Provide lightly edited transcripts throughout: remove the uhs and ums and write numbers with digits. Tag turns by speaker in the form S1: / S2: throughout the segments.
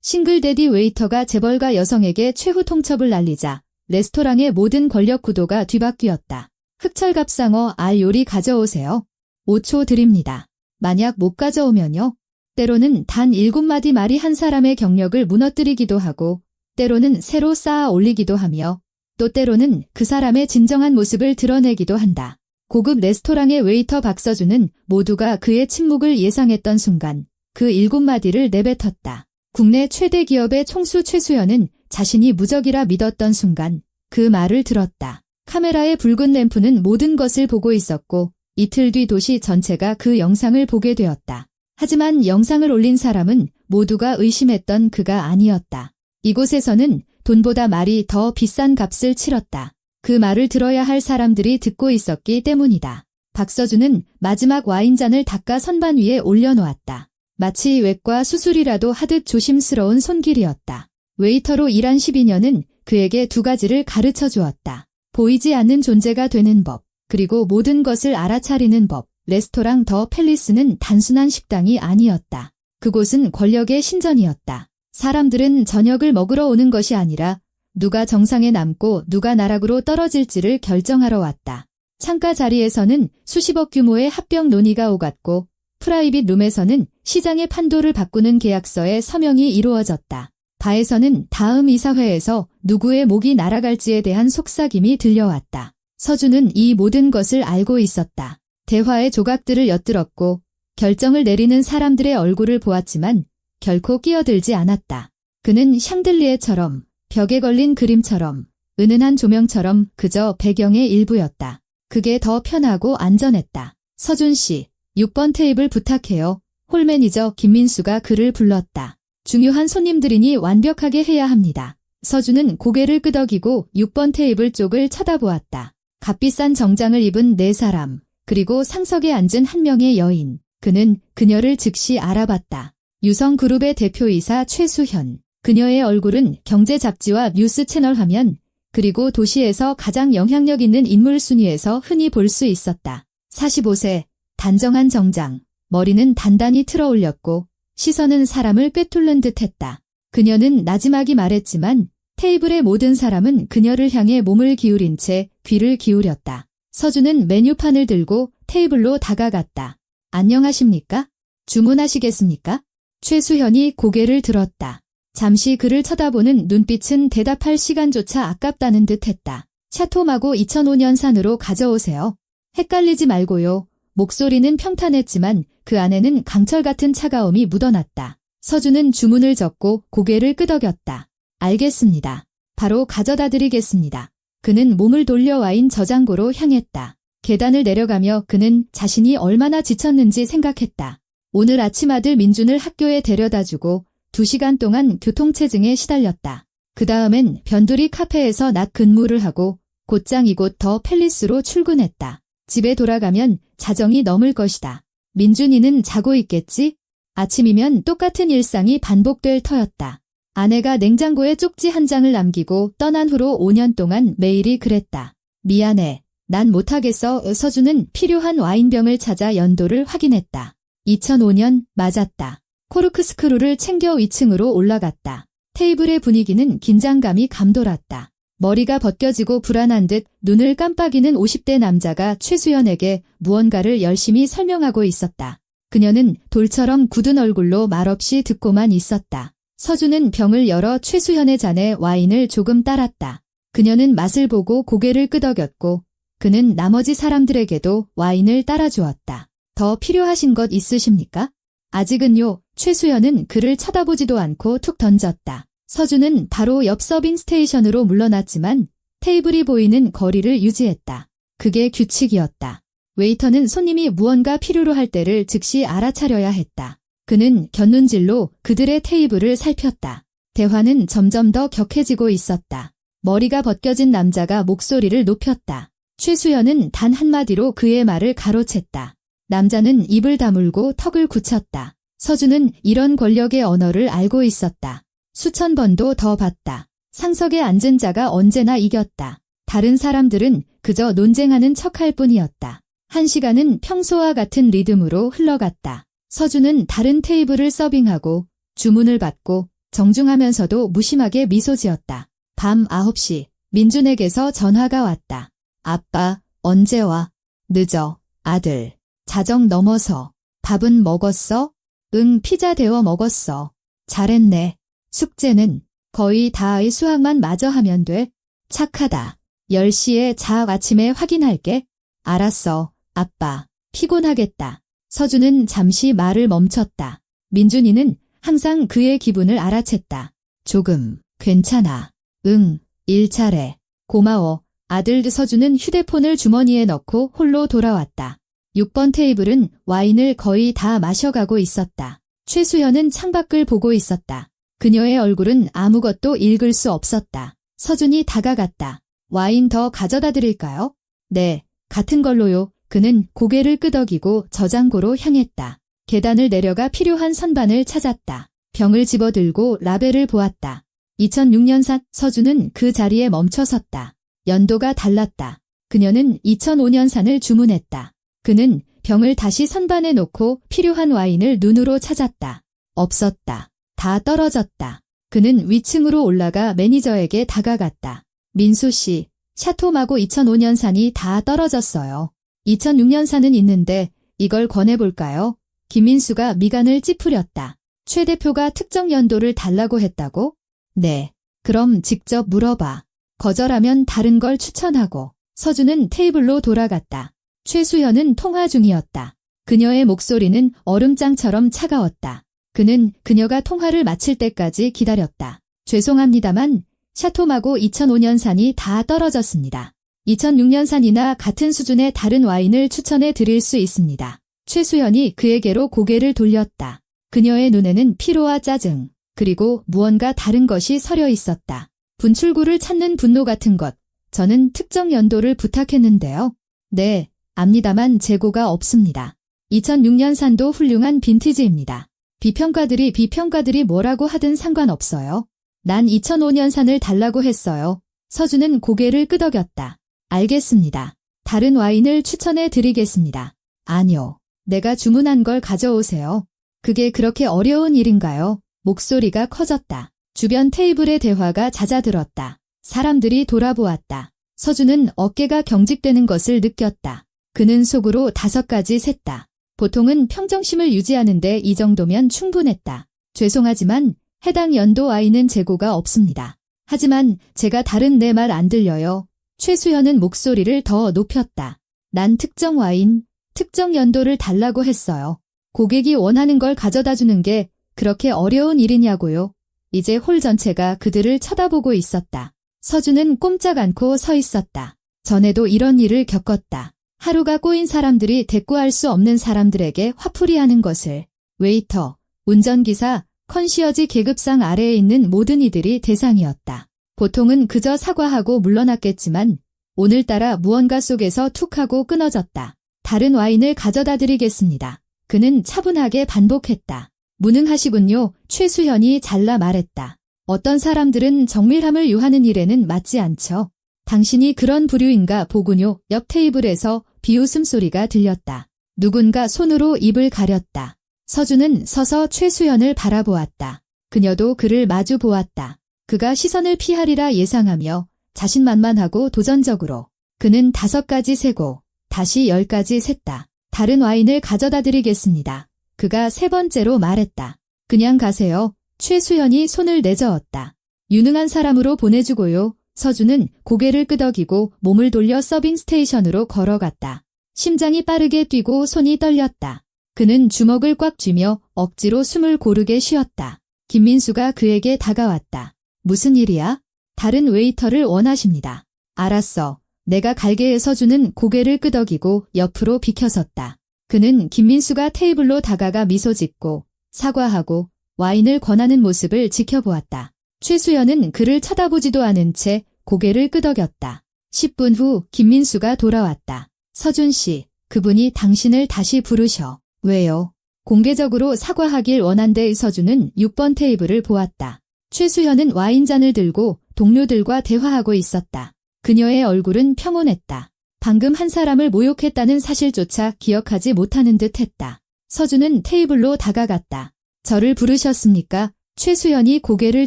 S1: 싱글데디 웨이터가 재벌가 여성에게 최후 통첩을 날리자 레스토랑의 모든 권력 구도가 뒤바뀌었다. 흑철갑상어 알 요리 가져오세요. 5초 드립니다. 만약 못 가져오면요. 때로는 단 7마디 말이 한 사람의 경력을 무너뜨리기도 하고 때로는 새로 쌓아 올리기도 하며 또 때로는 그 사람의 진정한 모습을 드러내기도 한다. 고급 레스토랑의 웨이터 박서준은 모두가 그의 침묵을 예상했던 순간 그 7마디를 내뱉었다. 국내 최대 기업의 총수 최수현은 자신이 무적이라 믿었던 순간 그 말을 들었다. 카메라의 붉은 램프는 모든 것을 보고 있었고 이틀 뒤 도시 전체가 그 영상을 보게 되었다. 하지만 영상을 올린 사람은 모두가 의심했던 그가 아니었다. 이곳에서는 돈보다 말이 더 비싼 값을 치렀다. 그 말을 들어야 할 사람들이 듣고 있었기 때문이다. 박서준은 마지막 와인잔을 닦아 선반 위에 올려놓았다. 마치 외과 수술이라도 하듯 조심스러운 손길이었다. 웨이터로 일한 12년은 그에게 2가지를 가르쳐 주었다. 보이지 않는 존재가 되는 법, 그리고 모든 것을 알아차리는 법. 레스토랑 더 팰리스는 단순한 식당이 아니었다. 그곳은 권력의 신전이었다. 사람들은 저녁을 먹으러 오는 것이 아니라 누가 정상에 남고 누가 나락으로 떨어질지를 결정하러 왔다. 창가 자리에서는 수십억 규모의 합병 논의가 오갔고 프라이빗 룸에서는 시장의 판도를 바꾸는 계약서에 서명이 이루어졌다. 바에서는 다음 이사회에서 누구의 목이 날아갈지에 대한 속삭임이 들려왔다. 서준은 이 모든 것을 알고 있었다. 대화의 조각들을 엿들었고 결정을 내리는 사람들의 얼굴을 보았지만 결코 끼어들지 않았다. 그는 샹들리에처럼 벽에 걸린 그림처럼 은은한 조명처럼 그저 배경의 일부였다. 그게 더 편하고 안전했다. 서준 씨, 6번 테이블 부탁해요. 홀 매니저 김민수가 그를 불렀다. 중요한 손님들이니 완벽하게 해야 합니다. 서준은 고개를 끄덕이고 6번 테이블 쪽을 쳐다보았다. 값비싼 정장을 입은 4사람, 그리고 상석에 앉은 한 명의 여인. 그는 그녀를 즉시 알아봤다. 유성그룹의 대표이사 최수현. 그녀의 얼굴은 경제 잡지와 뉴스 채널 화면, 그리고 도시에서 가장 영향력 있는 인물 순위에서 흔히 볼 수 있었다. 45세, 단정한 정장, 머리는 단단히 틀어 올렸고 시선은 사람을 꿰뚫는 듯했다. 그녀는 나지막이 말했지만 테이블의 모든 사람은 그녀를 향해 몸을 기울인 채 귀를 기울였다. 서준은 메뉴판을 들고 테이블로 다가갔다. 안녕하십니까? 주문하시겠습니까? 최수현이 고개를 들었다. 잠시 그를 쳐다보는 눈빛은 대답할 시간조차 아깝다는 듯했다. 샤토마고 2005년산으로 가져오세요. 헷갈리지 말고요. 목소리는 평탄했지만 그 안에는 강철 같은 차가움이 묻어났다. 서준은 주문을 적고 고개를 끄덕였다. 알겠습니다. 바로 가져다 드리겠습니다. 그는 몸을 돌려 와인 저장고로 향했다. 계단을 내려가며 그는 자신이 얼마나 지쳤는지 생각했다. 오늘 아침 아들 민준을 학교에 데려다주고 2시간 동안 교통체증에 시달렸다. 그 다음엔 변두리 카페에서 낮 근무를 하고 곧장 이곳 더 팰리스로 출근했다. 집에 돌아가면 자정이 넘을 것이다. 민준이는 자고 있겠지? 아침이면 똑같은 일상이 반복될 터였다. 아내가 냉장고에 쪽지 한 장을 남기고 떠난 후로 5년 동안 매일이 그랬다. 미안해. 난 못하겠어. 서준은 필요한 와인병을 찾아 연도를 확인했다. 2005년 맞았다. 코르크 스크루를 챙겨 2층으로 올라갔다. 테이블의 분위기는 긴장감이 감돌았다. 머리가 벗겨지고 불안한 듯 눈을 깜빡이는 50대 남자가 최수연에게 무언가를 열심히 설명하고 있었다. 그녀는 돌처럼 굳은 얼굴로 말없이 듣고만 있었다. 서준은 병을 열어 최수현의 잔에 와인을 조금 따랐다. 그녀는 맛을 보고 고개를 끄덕였고 그는 나머지 사람들에게도 와인을 따라주었다. 더 필요하신 것 있으십니까? 아직은요. 최수현은 그를 쳐다보지도 않고 툭 던졌다. 서준은 바로 옆 서빙 스테이션으로 물러났지만 테이블이 보이는 거리를 유지했다. 그게 규칙이었다. 웨이터는 손님이 무언가 필요로 할 때를 즉시 알아차려야 했다. 그는 곁눈질로 그들의 테이블을 살폈다. 대화는 점점 더 격해지고 있었다. 머리가 벗겨진 남자가 목소리를 높였다. 최수연은 단 한마디로 그의 말을 가로챘다. 남자는 입을 다물고 턱을 굳혔다. 서준은 이런 권력의 언어를 알고 있었다. 수천 번도 더 봤다. 상석에 앉은 자가 언제나 이겼다. 다른 사람들은 그저 논쟁하는 척할 뿐이었다. 1시간은 평소와 같은 리듬으로 흘러갔다. 서준은 다른 테이블을 서빙하고 주문을 받고 정중하면서도 무심하게 미소 지었다. 밤 9시 민준에게서 전화가 왔다. 아빠, 언제 와? 늦어. 아들. 자정 넘어서. 밥은 먹었어? 응, 피자 데워 먹었어. 잘했네. 숙제는 거의 다 수학만 마저 하면 돼. 착하다. 10시에 자 아침에 확인할게. 알았어, 아빠. 피곤하겠다. 서준은 잠시 말을 멈췄다. 민준이는 항상 그의 기분을 알아챘다. 조금, 괜찮아. 응, 일 잘해. 고마워. 아들 서준은 휴대폰을 주머니에 넣고 홀로 돌아왔다. 6번 테이블은 와인을 거의 다 마셔가고 있었다. 최수연은 창밖을 보고 있었다. 그녀의 얼굴은 아무것도 읽을 수 없었다. 서준이 다가갔다. 와인 더 가져다 드릴까요? 네, 같은 걸로요. 그는 고개를 끄덕이고 저장고로 향했다. 계단을 내려가 필요한 선반을 찾았다. 병을 집어들고 라벨을 보았다. 2006년산 서준은 그 자리에 멈춰 섰다. 연도가 달랐다. 그녀는 2005년산을 주문했다. 그는 병을 다시 선반에 놓고 필요한 와인을 눈으로 찾았다. 없었다. 다 떨어졌다. 그는 위층으로 올라가 매니저에게 다가갔다. 민수 씨, 샤토마고 2005년산이 다 떨어졌어요. 2006년산은 있는데 이걸 권해볼까요? 김민수가 미간을 찌푸렸다. 최 대표가 특정 연도를 달라고 했다고? 네. 그럼 직접 물어봐. 거절하면 다른 걸 추천하고. 서준은 테이블로 돌아갔다. 최수연은 통화 중이었다. 그녀의 목소리는 얼음장처럼 차가웠다. 그는 그녀가 통화를 마칠 때까지 기다렸다. 죄송합니다만 샤토마고 2005년산이 다 떨어졌습니다. 2006년산이나 같은 수준의 다른 와인을 추천해 드릴 수 있습니다. 최수연이 그에게로 고개를 돌렸다. 그녀의 눈에는 피로와 짜증, 그리고 무언가 다른 것이 서려 있었다. 분출구를 찾는 분노 같은 것. 저는 특정 연도를 부탁했는데요. 네, 압니다만 재고가 없습니다. 2006년산도 훌륭한 빈티지입니다. 비평가들이 뭐라고 하든 상관없어요. 난 2005년산을 달라고 했어요. 서준은 고개를 끄덕였다. 알겠습니다. 다른 와인을 추천해 드리겠습니다. 아니요. 내가 주문한 걸 가져오세요. 그게 그렇게 어려운 일인가요? 목소리가 커졌다. 주변 테이블의 대화가 잦아들었다. 사람들이 돌아보았다. 서준은 어깨가 경직되는 것을 느꼈다. 그는 속으로 5가지 셌다. 보통은 평정심을 유지하는데 이 정도면 충분했다. 죄송하지만 해당 연도 와인은 재고가 없습니다. 하지만 제가 다른 내 말 안 들려요. 최수연은 목소리를 더 높였다. 난 특정 와인, 특정 연도를 달라고 했어요. 고객이 원하는 걸 가져다 주는 게 그렇게 어려운 일이냐고요. 이제 홀 전체가 그들을 쳐다보고 있었다. 서준은 꼼짝 않고 서 있었다. 전에도 이런 일을 겪었다. 하루가 꼬인 사람들이 대꾸할 수 없는 사람들에게 화풀이하는 것을. 웨이터, 운전기사, 컨시어지 계급상 아래에 있는 모든 이들이 대상이었다. 보통은 그저 사과하고 물러났겠지만 오늘따라 무언가 속에서 툭 하고 끊어졌다. 다른 와인을 가져다 드리겠습니다. 그는 차분하게 반복했다. 무능하시군요. 최수연이 잘라 말했다. 어떤 사람들은 정밀함을 요하는 일에는 맞지 않죠. 당신이 그런 부류인가 보군요. 옆 테이블에서 비웃음 소리가 들렸다. 누군가 손으로 입을 가렸다. 서준은 서서 최수연을 바라보았다. 그녀도 그를 마주 보았다. 그가 시선을 피하리라 예상하며 자신만만하고 도전적으로. 그는 5가지 세고 다시 10가지 셌다. 다른 와인을 가져다 드리겠습니다. 그가 3번째로 말했다. 그냥 가세요. 최수연이 손을 내저었다. 유능한 사람으로 보내주고요. 서준은 고개를 끄덕이고 몸을 돌려 서빙 스테이션으로 걸어갔다. 심장이 빠르게 뛰고 손이 떨렸다. 그는 주먹을 꽉 쥐며 억지로 숨을 고르게 쉬었다. 김민수가 그에게 다가왔다. 무슨 일이야? 다른 웨이터를 원하십니다. 알았어. 내가 갈게. 서준은 고개를 끄덕이고 옆으로 비켜섰다. 그는 김민수가 테이블로 다가가 미소 짓고 사과하고 와인을 권하는 모습을 지켜보았다. 최수연은 그를 쳐다보지도 않은 채 고개를 끄덕였다. 10분 후 김민수가 돌아왔다. 서준 씨, 그분이 당신을 다시 부르셔. 왜요? 공개적으로 사과하길 원한대. 서준은 6번 테이블을 보았다. 최수연은 와인잔을 들고 동료들과 대화하고 있었다. 그녀의 얼굴은 평온했다. 방금 한 사람을 모욕했다는 사실조차 기억하지 못하는 듯 했다. 서준은 테이블로 다가갔다. 저를 부르셨습니까? 최수연이 고개를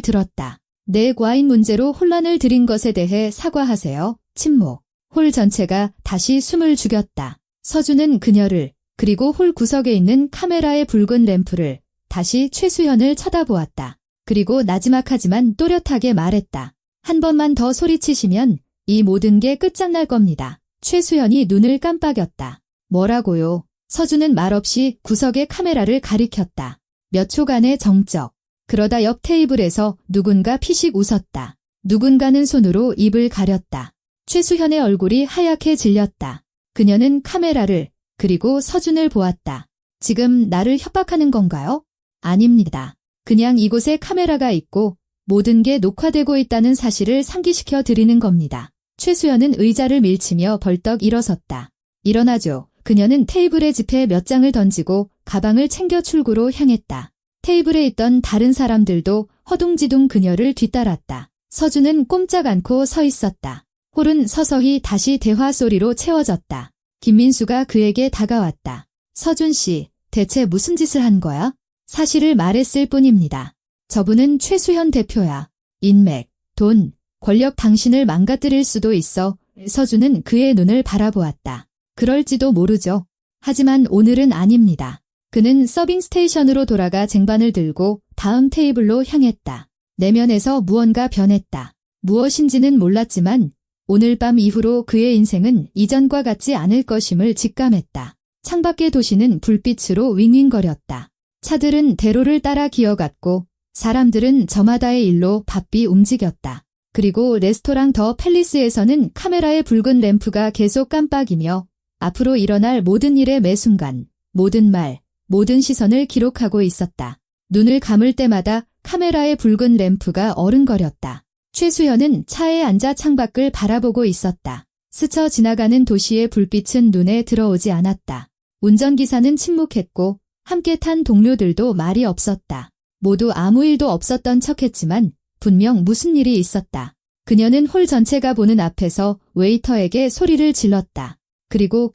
S1: 들었다. 내 과잉 문제로 혼란을 드린 것에 대해 사과하세요. 침묵. 홀 전체가 다시 숨을 죽였다. 서준은 그녀를, 그리고 홀 구석에 있는 카메라의 붉은 램프를, 다시 최수연을 쳐다보았다. 그리고 나지막하지만 또렷하게 말했다. 한 번만 더 소리치시면 이 모든 게 끝장날 겁니다. 최수연이 눈을 깜빡였다. 뭐라고요? 서준은 말없이 구석의 카메라를 가리켰다. 몇 초간의 정적. 그러다 옆 테이블에서 누군가 피식 웃었다. 누군가는 손으로 입을 가렸다. 최수현의 얼굴이 하얗게 질렸다. 그녀는 카메라를, 그리고 서준을 보았다. 지금 나를 협박하는 건가요? 아닙니다. 그냥 이곳에 카메라가 있고 모든 게 녹화되고 있다는 사실을 상기시켜 드리는 겁니다. 최수연은 의자를 밀치며 벌떡 일어섰다. 일어나죠. 그녀는 테이블에 지폐 몇 장을 던지고 가방을 챙겨 출구로 향했다. 테이블에 있던 다른 사람들도 허둥지둥 그녀를 뒤따랐다. 서준은 꼼짝 않고 서 있었다. 홀은 서서히 다시 대화 소리로 채워졌다. 김민수가 그에게 다가왔다. 서준 씨, 대체 무슨 짓을 한 거야? 사실을 말했을 뿐입니다. 저분은 최수현 대표야. 인맥, 돈, 권력 당신을 망가뜨릴 수도 있어. 서준은 그의 눈을 바라보았다. 그럴지도 모르죠. 하지만 오늘은 아닙니다. 그는 서빙 스테이션으로 돌아가 쟁반을 들고 다음 테이블로 향했다. 내면에서 무언가 변했다. 무엇인지는 몰랐지만 오늘 밤 이후로 그의 인생은 이전과 같지 않을 것임을 직감했다. 창밖의 도시는 불빛으로 윙윙거렸다. 차들은 대로를 따라 기어갔고 사람들은 저마다의 일로 바삐 움직였다. 그리고 레스토랑 더 팰리스에서는 카메라의 붉은 램프가 계속 깜빡이며 앞으로 일어날 모든 일의 매 순간, 모든 말, 모든 시선을 기록하고 있었다. 눈을 감을 때마다 카메라의 붉은 램프가 어른거렸다. 최수연은 차에 앉아 창밖을 바라보고 있었다. 스쳐 지나가는 도시의 불빛은 눈에 들어오지 않았다. 운전기사는 침묵했고 함께 탄 동료들도 말이 없었다. 모두 아무 일도 없었던 척했지만 분명 무슨 일이 있었다. 그녀는 홀 전체가 보는 앞에서 웨이터에게 소리를 질렀다. 그리고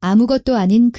S1: 아무것도 아닌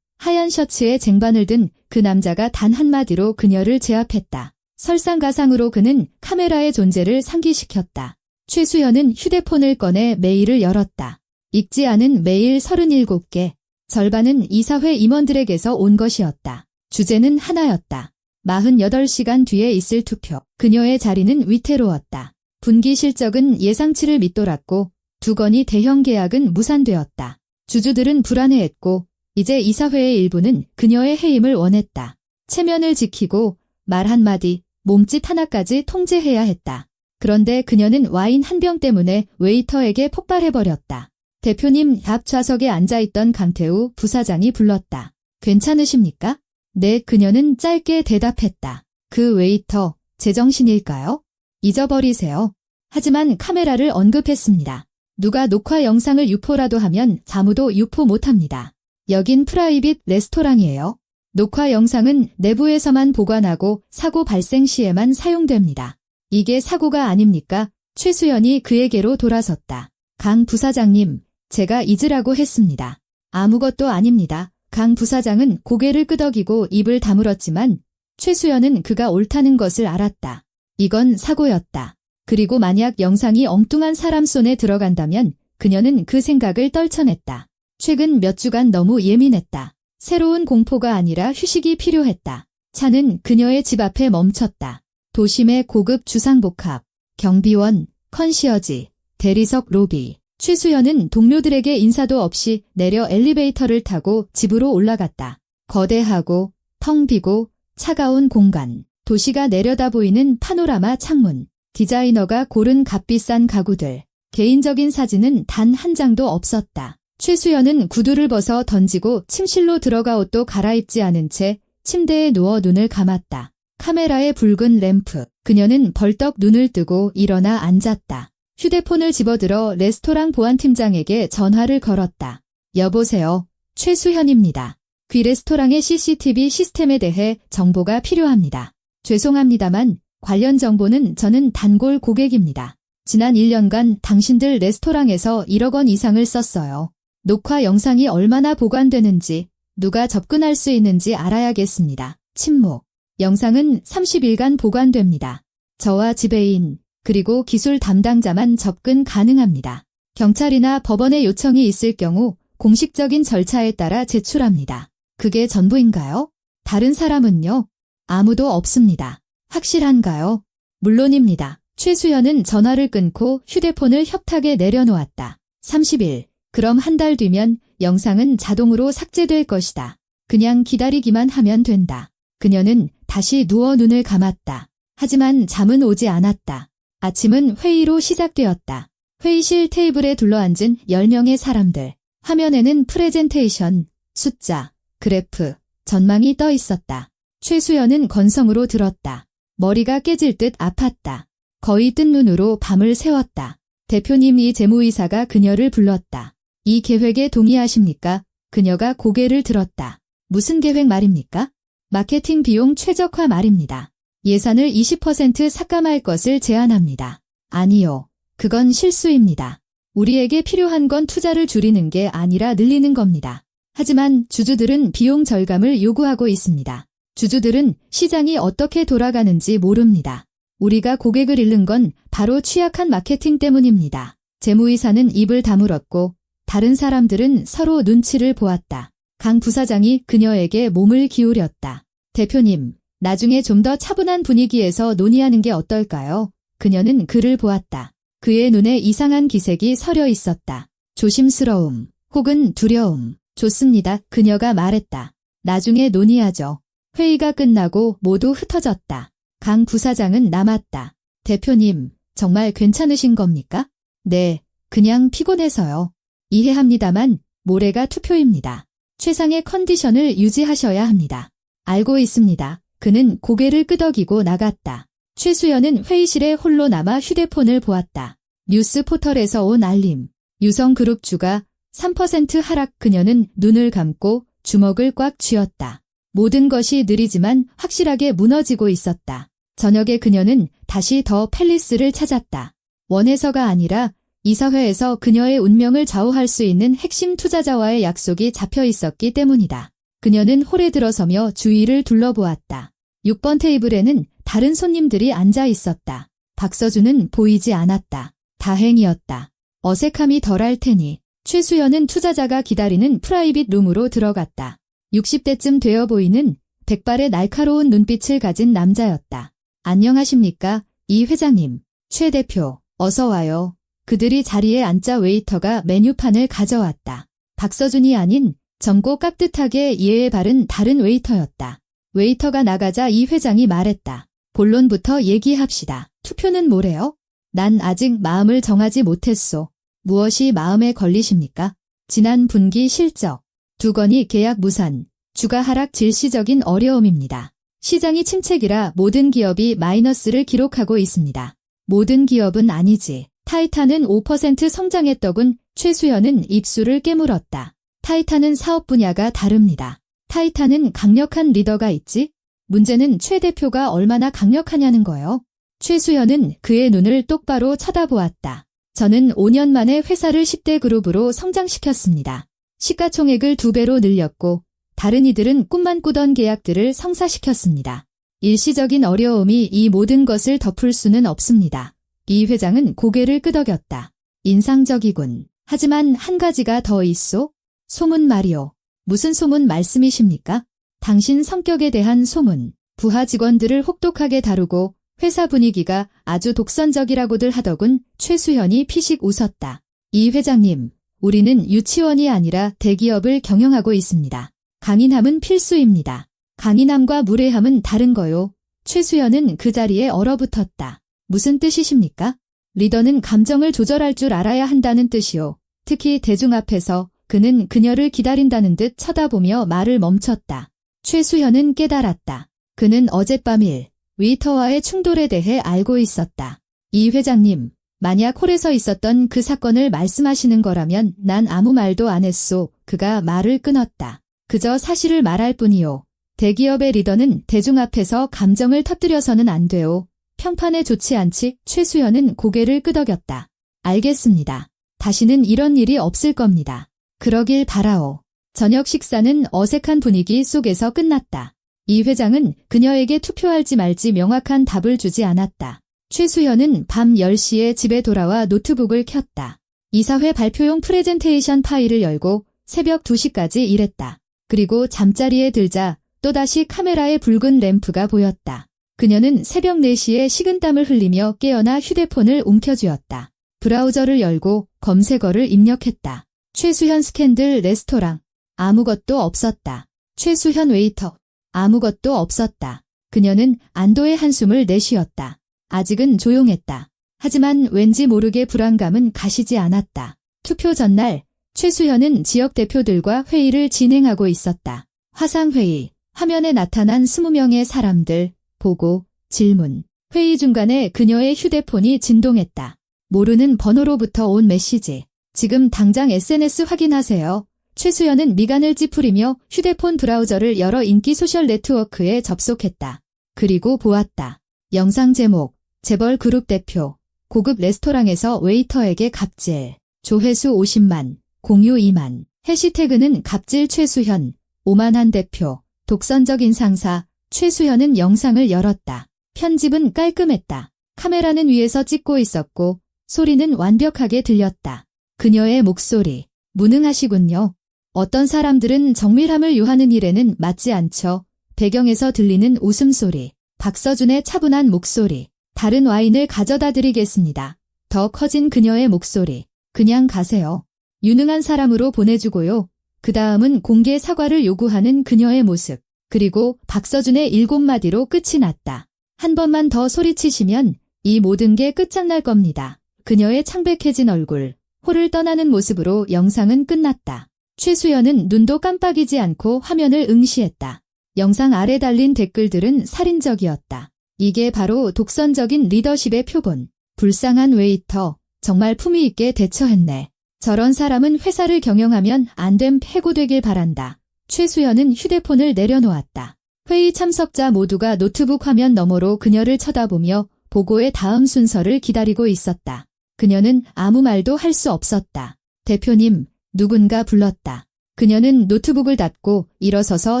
S1: 하얀 셔츠에 쟁반을 든 그 남자가 단 한마디로 그녀를 제압했다. 설상가상으로 그는 카메라의 존재를 상기시켰다. 최수연은 휴대폰을 꺼내 메일을 열었다. 읽지 않은 메일 37개. 절반은 이사회 임원들에게서 온 것이었다. 주제는 하나였다. 48시간 뒤에 있을 투표. 그녀의 자리는 위태로웠다. 분기 실적은 예상치를 밑돌았고 두 건의 대형 계약은 무산되었다. 주주들은 불안해했고 이제 이사회의 일부는 그녀의 해임을 원했다. 체면을 지키고 말 한마디, 몸짓 하나까지 통제해야 했다. 그런데 그녀는 와인 한 병 때문에 웨이터에게 폭발해버렸다. 대표님 앞 좌석에 앉아있던 강태우 부사장이 불렀다. 괜찮으십니까? 네, 그녀는 짧게 대답했다. 그 웨이터, 제정신일까요? 잊어버리세요. 하지만 카메라를 언급했습니다. 누가 녹화 영상을 유포라도 하면 아무도 유포 못합니다. 여긴 프라이빗 레스토랑이에요. 녹화 영상은 내부에서만 보관하고 사고 발생 시에만 사용됩니다. 이게 사고가 아닙니까? 최수연이 그에게로 돌아섰다. 강 부사장님, 제가 잊으라고 했습니다. 아무것도 아닙니다. 강 부사장은 고개를 끄덕이고 입을 다물었지만 최수연은 그가 옳다는 것을 알았다. 이건 사고였다. 그리고 만약 영상이 엉뚱한 사람 손에 들어간다면 그녀는 그 생각을 떨쳐냈다. 최근 몇 주간 너무 예민했다. 새로운 공포가 아니라 휴식이 필요했다. 차는 그녀의 집 앞에 멈췄다. 도심의 고급 주상복합, 경비원, 컨시어지, 대리석 로비. 최수연은 동료들에게 인사도 없이 내려 엘리베이터를 타고 집으로 올라갔다. 거대하고 텅 비고 차가운 공간, 도시가 내려다 보이는 파노라마 창문, 디자이너가 고른 값비싼 가구들, 개인적인 사진은 단 한 장도 없었다. 최수연은 구두를 벗어 던지고 침실로 들어가 옷도 갈아입지 않은 채 침대에 누워 눈을 감았다. 카메라의 붉은 램프. 그녀는 벌떡 눈을 뜨고 일어나 앉았다. 휴대폰을 집어들어 레스토랑 보안팀장에게 전화를 걸었다. 여보세요. 최수현입니다. 귀 레스토랑의 CCTV 시스템에 대해 정보가 필요합니다. 죄송합니다만 관련 정보는 저는 단골 고객입니다. 지난 1년간 당신들 레스토랑에서 1억 원 이상을 썼어요. 녹화 영상이 얼마나 보관되는지, 누가 접근할 수 있는지 알아야겠습니다. 침묵. 영상은 30일간 보관됩니다. 저와 지배인, 그리고 기술 담당자만 접근 가능합니다. 경찰이나 법원의 요청이 있을 경우 공식적인 절차에 따라 제출합니다. 그게 전부인가요? 다른 사람은요? 아무도 없습니다. 확실한가요? 물론입니다. 최수연은 전화를 끊고 휴대폰을 협탁에 내려놓았다. 30일. 그럼 한 달 뒤면 영상은 자동으로 삭제될 것이다. 그냥 기다리기만 하면 된다. 그녀는 다시 누워 눈을 감았다. 하지만 잠은 오지 않았다. 아침은 회의로 시작되었다. 회의실 테이블에 둘러앉은 10명의 사람들. 화면에는 프레젠테이션, 숫자, 그래프, 전망이 떠 있었다. 최수연은 건성으로 들었다. 머리가 깨질 듯 아팠다. 거의 뜬 눈으로 밤을 새웠다. 대표님이 재무이사가 그녀를 불렀다. 이 계획에 동의하십니까? 그녀가 고개를 들었다. 무슨 계획 말입니까? 마케팅 비용 최적화 말입니다. 예산을 20% 삭감할 것을 제안합니다. 아니요. 그건 실수입니다. 우리에게 필요한 건 투자를 줄이는 게 아니라 늘리는 겁니다. 하지만 주주들은 비용 절감을 요구하고 있습니다. 주주들은 시장이 어떻게 돌아가는지 모릅니다. 우리가 고객을 잃는 건 바로 취약한 마케팅 때문입니다. 재무이사는 입을 다물었고 다른 사람들은 서로 눈치를 보았다. 강 부사장이 그녀에게 몸을 기울였다. 대표님, 나중에 좀 더 차분한 분위기에서 논의하는 게 어떨까요? 그녀는 그를 보았다. 그의 눈에 이상한 기색이 서려 있었다. 조심스러움, 혹은 두려움. 좋습니다. 그녀가 말했다. 나중에 논의하죠. 회의가 끝나고 모두 흩어졌다. 강 부사장은 남았다. 대표님, 정말 괜찮으신 겁니까? 네, 그냥 피곤해서요. 이해합니다만 모레가 투표입니다. 최상의 컨디션을 유지하셔야 합니다. 알고 있습니다. 그는 고개를 끄덕이고 나갔다. 최수연은 회의실에 홀로 남아 휴대폰을 보았다. 뉴스 포털에서 온 알림. 유성그룹 주가 3% 하락. 그녀는 눈을 감고 주먹을 꽉 쥐었다. 모든 것이 느리지만 확실하게 무너지고 있었다. 저녁에 그녀는 다시 더 팰리스를 찾았다. 원에서가 아니라 이사회에서 그녀의 운명을 좌우할 수 있는 핵심 투자자와의 약속이 잡혀 있었기 때문이다. 그녀는 홀에 들어서며 주위를 둘러보았다. 6번 테이블에는 다른 손님들이 앉아 있었다. 박서준은 보이지 않았다. 다행이었다. 어색함이 덜할 테니. 최수연은 투자자가 기다리는 프라이빗 룸으로 들어갔다. 60대쯤 되어 보이는 백발의 날카로운 눈빛을 가진 남자였다. 안녕하십니까, 이 회장님. 최 대표, 어서 와요. 그들이 자리에 앉자 웨이터가 메뉴판을 가져왔다. 박서준이 아닌 젊고 깍듯하게 예에 바른 다른 웨이터였다. 웨이터가 나가자 이 회장이 말했다. 본론부터 얘기합시다. 투표는 뭐래요? 난 아직 마음을 정하지 못했소. 무엇이 마음에 걸리십니까? 지난 분기 실적, 두건이 계약 무산, 주가 하락 질시적인 어려움입니다. 시장이 침체기라 모든 기업이 마이너스를 기록하고 있습니다. 모든 기업은 아니지. 타이탄은 5% 성장했더군. 최수연은 입술을 깨물었다. 타이탄은 사업 분야가 다릅니다. 타이탄은 강력한 리더가 있지? 문제는 최 대표가 얼마나 강력하냐는 거요. 최수연은 그의 눈을 똑바로 쳐다보았다. 저는 5년 만에 회사를 10대 그룹으로 성장시켰습니다. 시가총액을 2배로 늘렸고 다른 이들은 꿈만 꾸던 계약들을 성사시켰습니다. 일시적인 어려움이 이 모든 것을 덮을 수는 없습니다. 이 회장은 고개를 끄덕였다. 인상적이군. 하지만 한 가지가 더 있소? 소문 말이오. 무슨 소문 말씀이십니까? 당신 성격에 대한 소문. 부하 직원들을 혹독하게 다루고 회사 분위기가 아주 독선적이라고들 하더군. 최수연이 피식 웃었다. 이 회장님, 우리는 유치원이 아니라 대기업을 경영하고 있습니다. 강인함은 필수입니다. 강인함과 무례함은 다른 거요. 최수연은 그 자리에 얼어붙었다. 무슨 뜻이십니까? 리더는 감정을 조절할 줄 알아야 한다는 뜻이요. 특히 대중 앞에서. 그는 그녀를 기다린다는 듯 쳐다보며 말을 멈췄다. 최수연은 깨달았다. 그는 어젯밤 일, 웨이터와의 충돌에 대해 알고 있었다. 이 회장님, 만약 홀에서 있었던 그 사건을 말씀하시는 거라면 난 아무 말도 안 했소. 그가 말을 끊었다. 그저 사실을 말할 뿐이요. 대기업의 리더는 대중 앞에서 감정을 터뜨려서는 안 돼요. 평판에 좋지 않지? 최수연은 고개를 끄덕였다. 알겠습니다. 다시는 이런 일이 없을 겁니다. 그러길 바라오. 저녁 식사는 어색한 분위기 속에서 끝났다. 이 회장은 그녀에게 투표할지 말지 명확한 답을 주지 않았다. 최수현은 밤 10시에 집에 돌아와 노트북을 켰다. 이사회 발표용 프레젠테이션 파일을 열고 새벽 2시까지 일했다. 그리고 잠자리에 들자 또다시 카메라에 붉은 램프가 보였다. 그녀는 새벽 4시에 식은땀을 흘리며 깨어나 휴대폰을 움켜쥐었다. 브라우저를 열고 검색어를 입력했다. 최수현 스캔들 레스토랑. 아무것도 없었다. 최수현 웨이터. 아무것도 없었다. 그녀는 안도의 한숨을 내쉬었다. 아직은 조용했다. 하지만 왠지 모르게 불안감은 가시지 않았다. 투표 전날 최수현은 지역 대표들과 회의를 진행하고 있었다. 화상회의, 화면에 나타난 20명의 사람들, 보고, 질문. 회의 중간에 그녀의 휴대폰이 진동했다. 모르는 번호로부터 온 메시지. 지금 당장 SNS 확인하세요. 최수현은 미간을 찌푸리며 휴대폰 브라우저를 열어 인기 소셜 네트워크에 접속했다. 그리고 보았다. 영상 제목, 재벌 그룹 대표, 고급 레스토랑에서 웨이터에게 갑질, 조회수 50만, 공유 2만, 해시태그는 갑질 최수현, 오만한 대표, 독선적인 상사, 최수현은 영상을 열었다. 편집은 깔끔했다. 카메라는 위에서 찍고 있었고 소리는 완벽하게 들렸다. 그녀의 목소리, 무능하시군요. 어떤 사람들은 정밀함을 요하는 일에는 맞지 않죠. 배경에서 들리는 웃음소리, 박서준의 차분한 목소리, 다른 와인을 가져다 드리겠습니다. 더 커진 그녀의 목소리, 그냥 가세요. 유능한 사람으로 보내주고요. 그 다음은 공개 사과를 요구하는 그녀의 모습, 그리고 박서준의 7마디로 끝이 났다. 한 번만 더 소리치시면 이 모든 게 끝장날 겁니다. 그녀의 창백해진 얼굴, 홀을 떠나는 모습으로 영상은 끝났다. 최수현은 눈도 깜빡이지 않고 화면을 응시했다. 영상 아래 달린 댓글들은 살인적이었다. 이게 바로 독선적인 리더십의 표본. 불쌍한 웨이터, 정말 품위 있게 대처했네. 저런 사람은 회사를 경영하면 안 됨 해고되길 바란다. 최수현은 휴대폰을 내려놓았다. 회의 참석자 모두가 노트북 화면 너머로 그녀를 쳐다보며 보고의 다음 순서를 기다리고 있었다. 그녀는 아무 말도 할 수 없었다. 대표님, 누군가 불렀다. 그녀는 노트북을 닫고 일어서서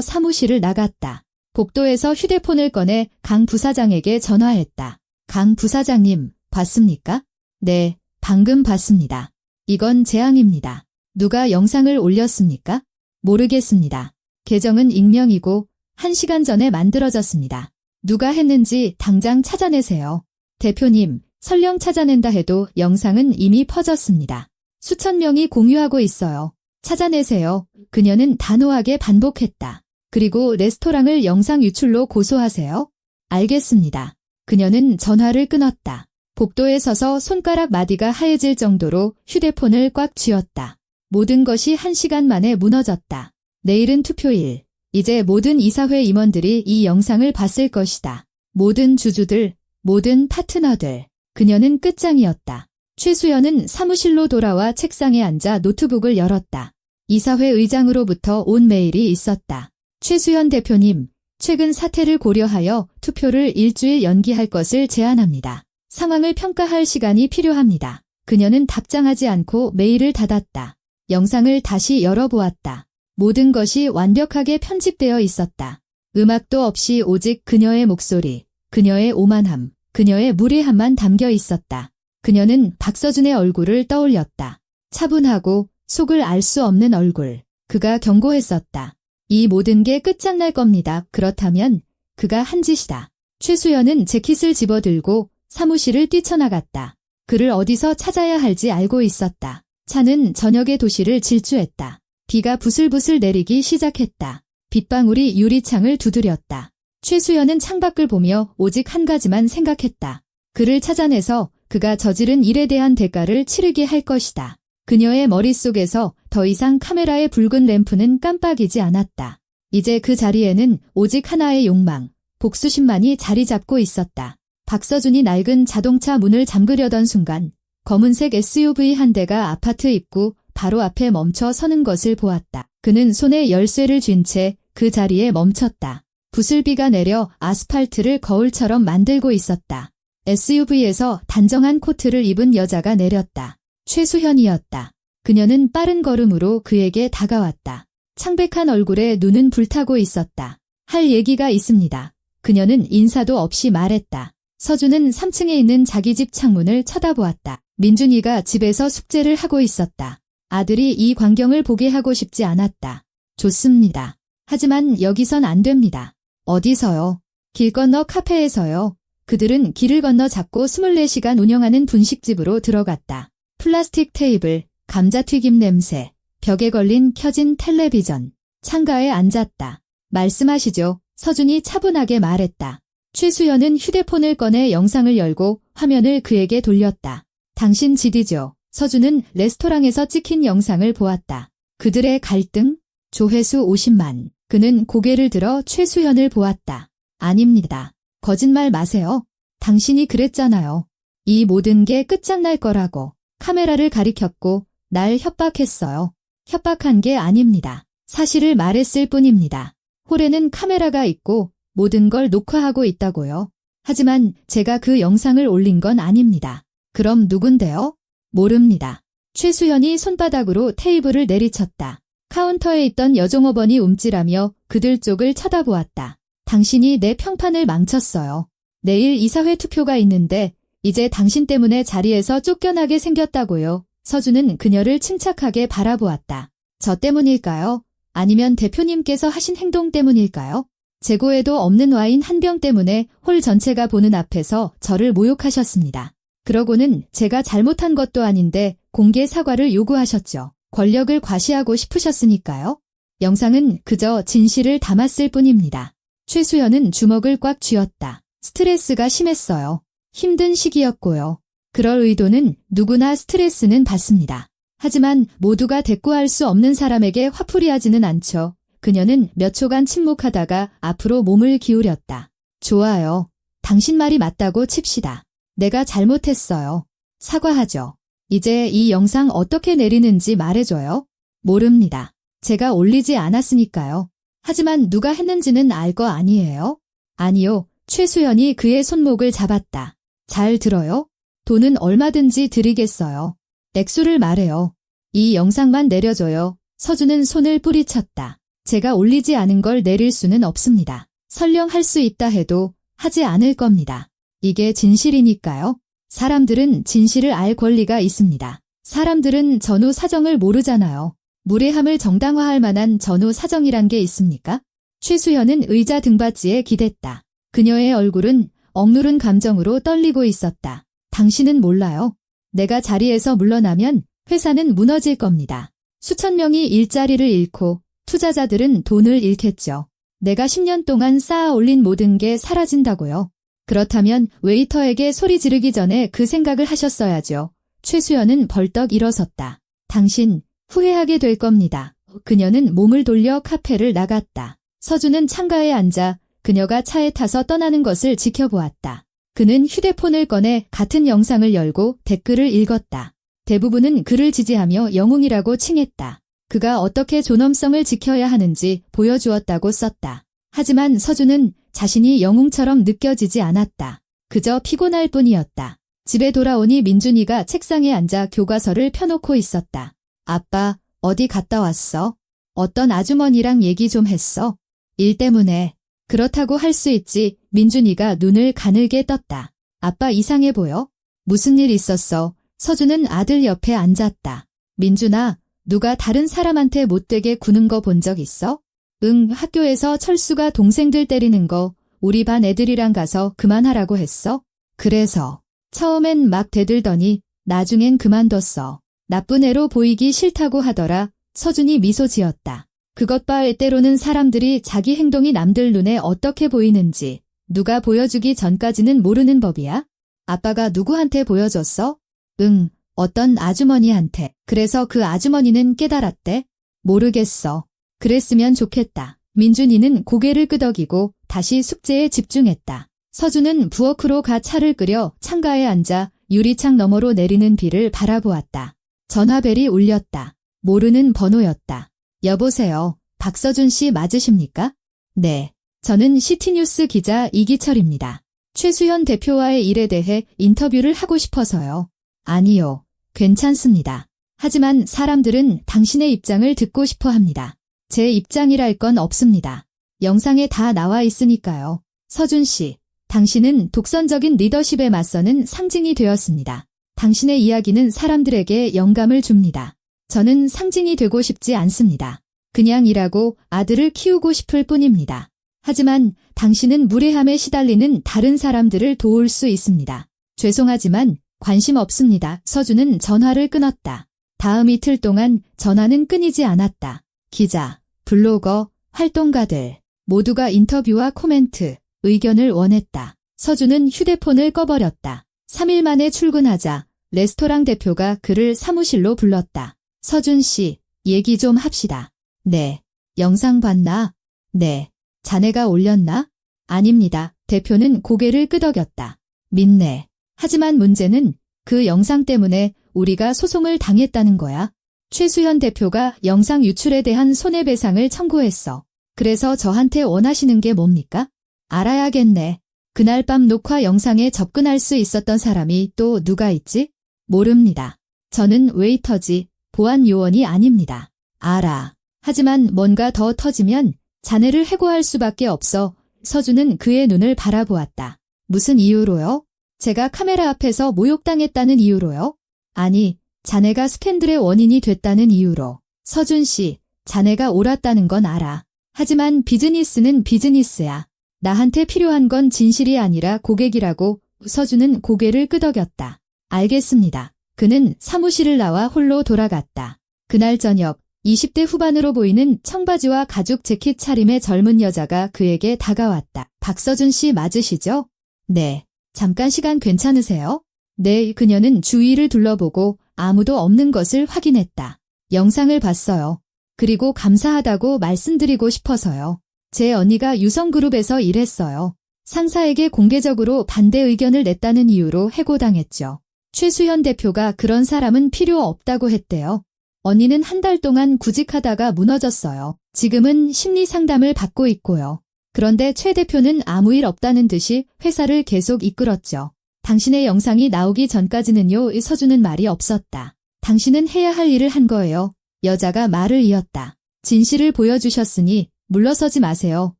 S1: 사무실을 나갔다. 복도에서 휴대폰을 꺼내 강 부사장에게 전화했다. 강 부사장님, 봤습니까? 네, 방금 봤습니다. 이건 재앙입니다. 누가 영상을 올렸습니까? 모르겠습니다. 계정은 익명이고 1시간 전에 만들어졌습니다. 누가 했는지 당장 찾아내세요. 대표님, 설령 찾아낸다 해도 영상은 이미 퍼졌습니다. 수천 명이 공유하고 있어요. 찾아내세요. 그녀는 단호하게 반복했다. 그리고 레스토랑을 영상 유출로 고소하세요. 알겠습니다. 그녀는 전화를 끊었다. 복도에 서서 손가락 마디가 하얘질 정도로 휴대폰을 꽉 쥐었다. 모든 것이 1시간 만에 무너졌다. 내일은 투표일. 이제 모든 이사회 임원들이 이 영상을 봤을 것이다. 모든 주주들, 모든 파트너들. 그녀는 끝장이었다. 최수현은 사무실로 돌아와 책상에 앉아 노트북을 열었다. 이사회 의장으로부터 온 메일이 있었다. 최수현 대표님, 최근 사태를 고려하여 투표를 일주일 연기할 것을 제안합니다. 상황을 평가할 시간이 필요합니다. 그녀는 답장하지 않고 메일을 닫았다. 영상을 다시 열어보았다. 모든 것이 완벽하게 편집되어 있었다. 음악도 없이 오직 그녀의 목소리, 그녀의 오만함, 그녀의 무례함만 담겨 있었다. 그녀는 박서준의 얼굴을 떠올렸다. 차분하고 속을 알 수 없는 얼굴. 그가 경고했었다. 이 모든 게 끝장날 겁니다. 그렇다면 그가 한 짓이다. 최수연은 재킷을 집어들고 사무실을 뛰쳐나갔다. 그를 어디서 찾아야 할지 알고 있었다. 차는 저녁의 도시를 질주했다. 비가 부슬부슬 내리기 시작했다. 빗방울이 유리창을 두드렸다. 최수연은 창밖을 보며 오직 한 가지만 생각했다. 그를 찾아내서 그가 저지른 일에 대한 대가를 치르게 할 것이다. 그녀의 머릿속에서 더 이상 카메라의 붉은 램프는 깜빡이지 않았다. 이제 그 자리에는 오직 하나의 욕망, 복수심만이 자리 잡고 있었다. 박서준이 낡은 자동차 문을 잠그려던 순간 검은색 SUV 한 대가 아파트 입구 바로 앞에 멈춰 서는 것을 보았다. 그는 손에 열쇠를 쥔 채 그 자리에 멈췄다. 부슬비가 내려 아스팔트를 거울처럼 만들고 있었다. SUV에서 단정한 코트를 입은 여자가 내렸다. 최수현이었다. 그녀는 빠른 걸음으로 그에게 다가왔다. 창백한 얼굴에 눈은 불타고 있었다. 할 얘기가 있습니다. 그녀는 인사도 없이 말했다. 서준은 3층에 있는 자기 집 창문을 쳐다보았다. 민준이가 집에서 숙제를 하고 있었다. 아들이 이 광경을 보게 하고 싶지 않았다. 좋습니다. 하지만 여기선 안 됩니다. 어디서요? 길 건너 카페에서요. 그들은 길을 건너 작고 24시간 운영하는 분식집으로 들어갔다. 플라스틱 테이블, 감자튀김 냄새, 벽에 걸린 켜진 텔레비전, 창가에 앉았다. 말씀하시죠. 서준이 차분하게 말했다. 최수연은 휴대폰을 꺼내 영상을 열고 화면을 그에게 돌렸다. 당신 지디죠. 서준은 레스토랑에서 찍힌 영상을 보았다. 그들의 갈등? 조회수 50만. 그는 고개를 들어 최수연을 보았다. 아닙니다. 거짓말 마세요. 당신이 그랬잖아요. 이 모든 게 끝장날 거라고. 카메라를 가리켰고 날 협박했어요. 협박한 게 아닙니다. 사실을 말했을 뿐입니다. 홀에는 카메라가 있고 모든 걸 녹화하고 있다고요. 하지만 제가 그 영상을 올린 건 아닙니다. 그럼 누군데요? 모릅니다. 최수연이 손바닥으로 테이블을 내리쳤다. 카운터에 있던 여종업원이 움찔하며 그들 쪽을 쳐다보았다. 당신이 내 평판을 망쳤어요. 내일 이사회 투표가 있는데 이제 당신 때문에 자리에서 쫓겨나게 생겼다고요. 서준은 그녀를 침착하게 바라보았다. 저 때문일까요? 아니면 대표님께서 하신 행동 때문일까요? 재고에도 없는 와인 한 병 때문에 홀 전체가 보는 앞에서 저를 모욕하셨습니다. 그러고는 제가 잘못한 것도 아닌데 공개 사과를 요구하셨죠. 권력을 과시하고 싶으셨으니까요. 영상은 그저 진실을 담았을 뿐입니다. 최수연은 주먹을 꽉 쥐었다. 스트레스가 심했어요. 힘든 시기였고요. 그럴 의도는 누구나 스트레스는 받습니다. 하지만 모두가 대꾸할 수 없는 사람에게 화풀이하지는 않죠. 그녀는 몇 초간 침묵하다가 앞으로 몸을 기울였다. 좋아요. 당신 말이 맞다고 칩시다. 내가 잘못했어요. 사과하죠. 이제 이 영상 어떻게 내리는지 말해줘요. 모릅니다. 제가 올리지 않았으니까요. 하지만 누가 했는지는 알 거 아니에요? 아니요. 최수연이 그의 손목을 잡았다. 잘 들어요? 돈은 얼마든지 드리겠어요. 액수를 말해요. 이 영상만 내려줘요. 서준은 손을 뿌리쳤다. 제가 올리지 않은 걸 내릴 수는 없습니다. 설령 할 수 있다 해도 하지 않을 겁니다. 이게 진실이니까요. 사람들은 진실을 알 권리가 있습니다. 사람들은 전후 사정을 모르잖아요. 무례함을 정당화할 만한 전후 사정이란 게 있습니까? 최수연은 의자 등받이에 기댔다. 그녀의 얼굴은 억누른 감정으로 떨리고 있었다. 당신은 몰라요. 내가 자리에서 물러나면 회사는 무너질 겁니다. 수천 명이 일자리를 잃고 투자자들은 돈을 잃겠죠. 내가 10년 동안 쌓아 올린 모든 게 사라진다고요. 그렇다면 웨이터에게 소리 지르기 전에 그 생각을 하셨어야죠. 최수연은 벌떡 일어섰다. 당신 후회하게 될 겁니다. 그녀는 몸을 돌려 카페를 나갔다. 서준은 창가에 앉아 그녀가 차에 타서 떠나는 것을 지켜보았다. 그는 휴대폰을 꺼내 같은 영상을 열고 댓글을 읽었다. 대부분은 그를 지지하며 영웅이라고 칭했다. 그가 어떻게 존엄성을 지켜야 하는지 보여주었다고 썼다. 하지만 서준은 자신이 영웅처럼 느껴지지 않았다. 그저 피곤할 뿐이었다. 집에 돌아오니 민준이가 책상에 앉아 교과서를 펴놓고 있었다. 아빠, 어디 갔다 왔어? 어떤 아주머니랑 얘기 좀 했어? 일 때문에. 그렇다고 할 수 있지. 민준이가 눈을 가늘게 떴다. 아빠 이상해 보여? 무슨 일 있었어? 서준은 아들 옆에 앉았다. 민준아, 누가 다른 사람한테 못되게 구는 거 본 적 있어? 응, 학교에서 철수가 동생들 때리는 거 우리 반 애들이랑 가서 그만하라고 했어? 그래서 처음엔 막 대들더니 나중엔 그만뒀어. 나쁜 애로 보이기 싫다고 하더라. 서준이 미소 지었다. 그것 봐 때로는 사람들이 자기 행동이 남들 눈에 어떻게 보이는지 누가 보여주기 전까지는 모르는 법이야? 아빠가 누구한테 보여줬어? 응, 어떤 아주머니한테. 그래서 그 아주머니는 깨달았대? 모르겠어. 그랬으면 좋겠다. 민준이는 고개를 끄덕이고 다시 숙제에 집중했다. 서준은 부엌으로 가 차를 끓여 창가에 앉아 유리창 너머로 내리는 비를 바라보았다. 전화벨이 울렸다. 모르는 번호였다. 여보세요. 박서준 씨 맞으십니까? 네. 저는 시티뉴스 기자 이기철입니다. 최수연 대표와의 일에 대해 인터뷰를 하고 싶어서요. 아니요. 괜찮습니다. 하지만 사람들은 당신의 입장을 듣고 싶어 합니다. 제 입장이랄 건 없습니다. 영상에 다 나와 있으니까요. 서준 씨, 당신은 독선적인 리더십에 맞서는 상징이 되었습니다. 당신의 이야기는 사람들에게 영감을 줍니다. 저는 상징이 되고 싶지 않습니다. 그냥 일하고 아들을 키우고 싶을 뿐입니다. 하지만 당신은 무례함에 시달리는 다른 사람들을 도울 수 있습니다. 죄송하지만 관심 없습니다. 서준은 전화를 끊었다. 다음 이틀 동안 전화는 끊이지 않았다. 기자, 블로거, 활동가들 모두가 인터뷰와 코멘트, 의견을 원했다. 서준은 휴대폰을 꺼버렸다. 3일 만에 출근하자 레스토랑 대표가 그를 사무실로 불렀다. 서준 씨, 얘기 좀 합시다. 네. 영상 봤나? 네. 자네가 올렸나? 아닙니다. 대표는 고개를 끄덕였다. 믿네. 하지만 문제는 그 영상 때문에 우리가 소송을 당했다는 거야. 최수현 대표가 영상 유출에 대한 손해배상을 청구했어. 그래서 저한테 원하시는 게 뭡니까? 알아야겠네. 그날 밤 녹화 영상에 접근할 수 있었던 사람이 또 누가 있지? 모릅니다. 저는 웨이터지 보안 요원이 아닙니다. 알아. 하지만 뭔가 더 터지면 자네를 해고할 수밖에 없어. 서준은 그의 눈을 바라보았다. 무슨 이유로요? 제가 카메라 앞에서 모욕당했다는 이유로요? 아니, 자네가 스캔들의 원인이 됐다는 이유로. 서준 씨, 자네가 옳았다는 건 알아. 하지만 비즈니스는 비즈니스야. 나한테 필요한 건 진실이 아니라 고객이라고. 서준은 고개를 끄덕였다. 알겠습니다. 그는 사무실을 나와 홀로 돌아갔다. 그날 저녁 20대 후반으로 보이는 청바지와 가죽 재킷 차림의 젊은 여자가 그에게 다가왔다. 박서준 씨 맞으시죠? 네. 잠깐 시간 괜찮으세요? 네. 그녀는 주위를 둘러보고 아무도 없는 것을 확인했다. 영상을 봤어요. 그리고 감사하다고 말씀드리고 싶어서요. 제 언니가 유성그룹에서 일했어요. 상사에게 공개적으로 반대 의견을 냈다는 이유로 해고당했죠. 최수현 대표가 그런 사람은 필요 없다고 했대요. 언니는 한 달 동안 구직하다가 무너졌어요. 지금은 심리 상담을 받고 있고요. 그런데 최 대표는 아무 일 없다는 듯이 회사를 계속 이끌었죠. 당신의 영상이 나오기 전까지는요. 서준은 말이 없었다. 당신은 해야 할 일을 한 거예요. 여자가 말을 이었다. 진실을 보여주셨으니 물러서지 마세요.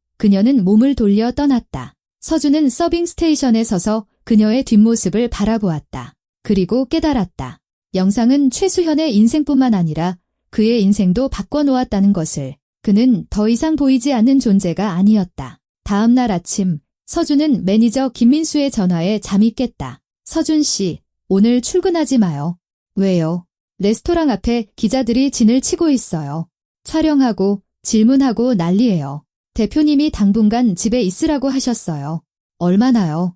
S1: 그녀는 몸을 돌려 떠났다. 서준은 서빙 스테이션에 서서 그녀의 뒷모습을 바라보았다. 그리고 깨달았다. 영상은 최수현의 인생뿐만 아니라 그의 인생도 바꿔놓았다는 것을. 그는 더 이상 보이지 않는 존재가 아니었다. 다음 날 아침, 서준은 매니저 김민수의 전화에 잠이 깼다. 서준 씨, 오늘 출근하지 마요. 왜요? 레스토랑 앞에 기자들이 진을 치고 있어요. 촬영하고 질문하고 난리예요. 대표님이 당분간 집에 있으라고 하셨어요. 얼마나요?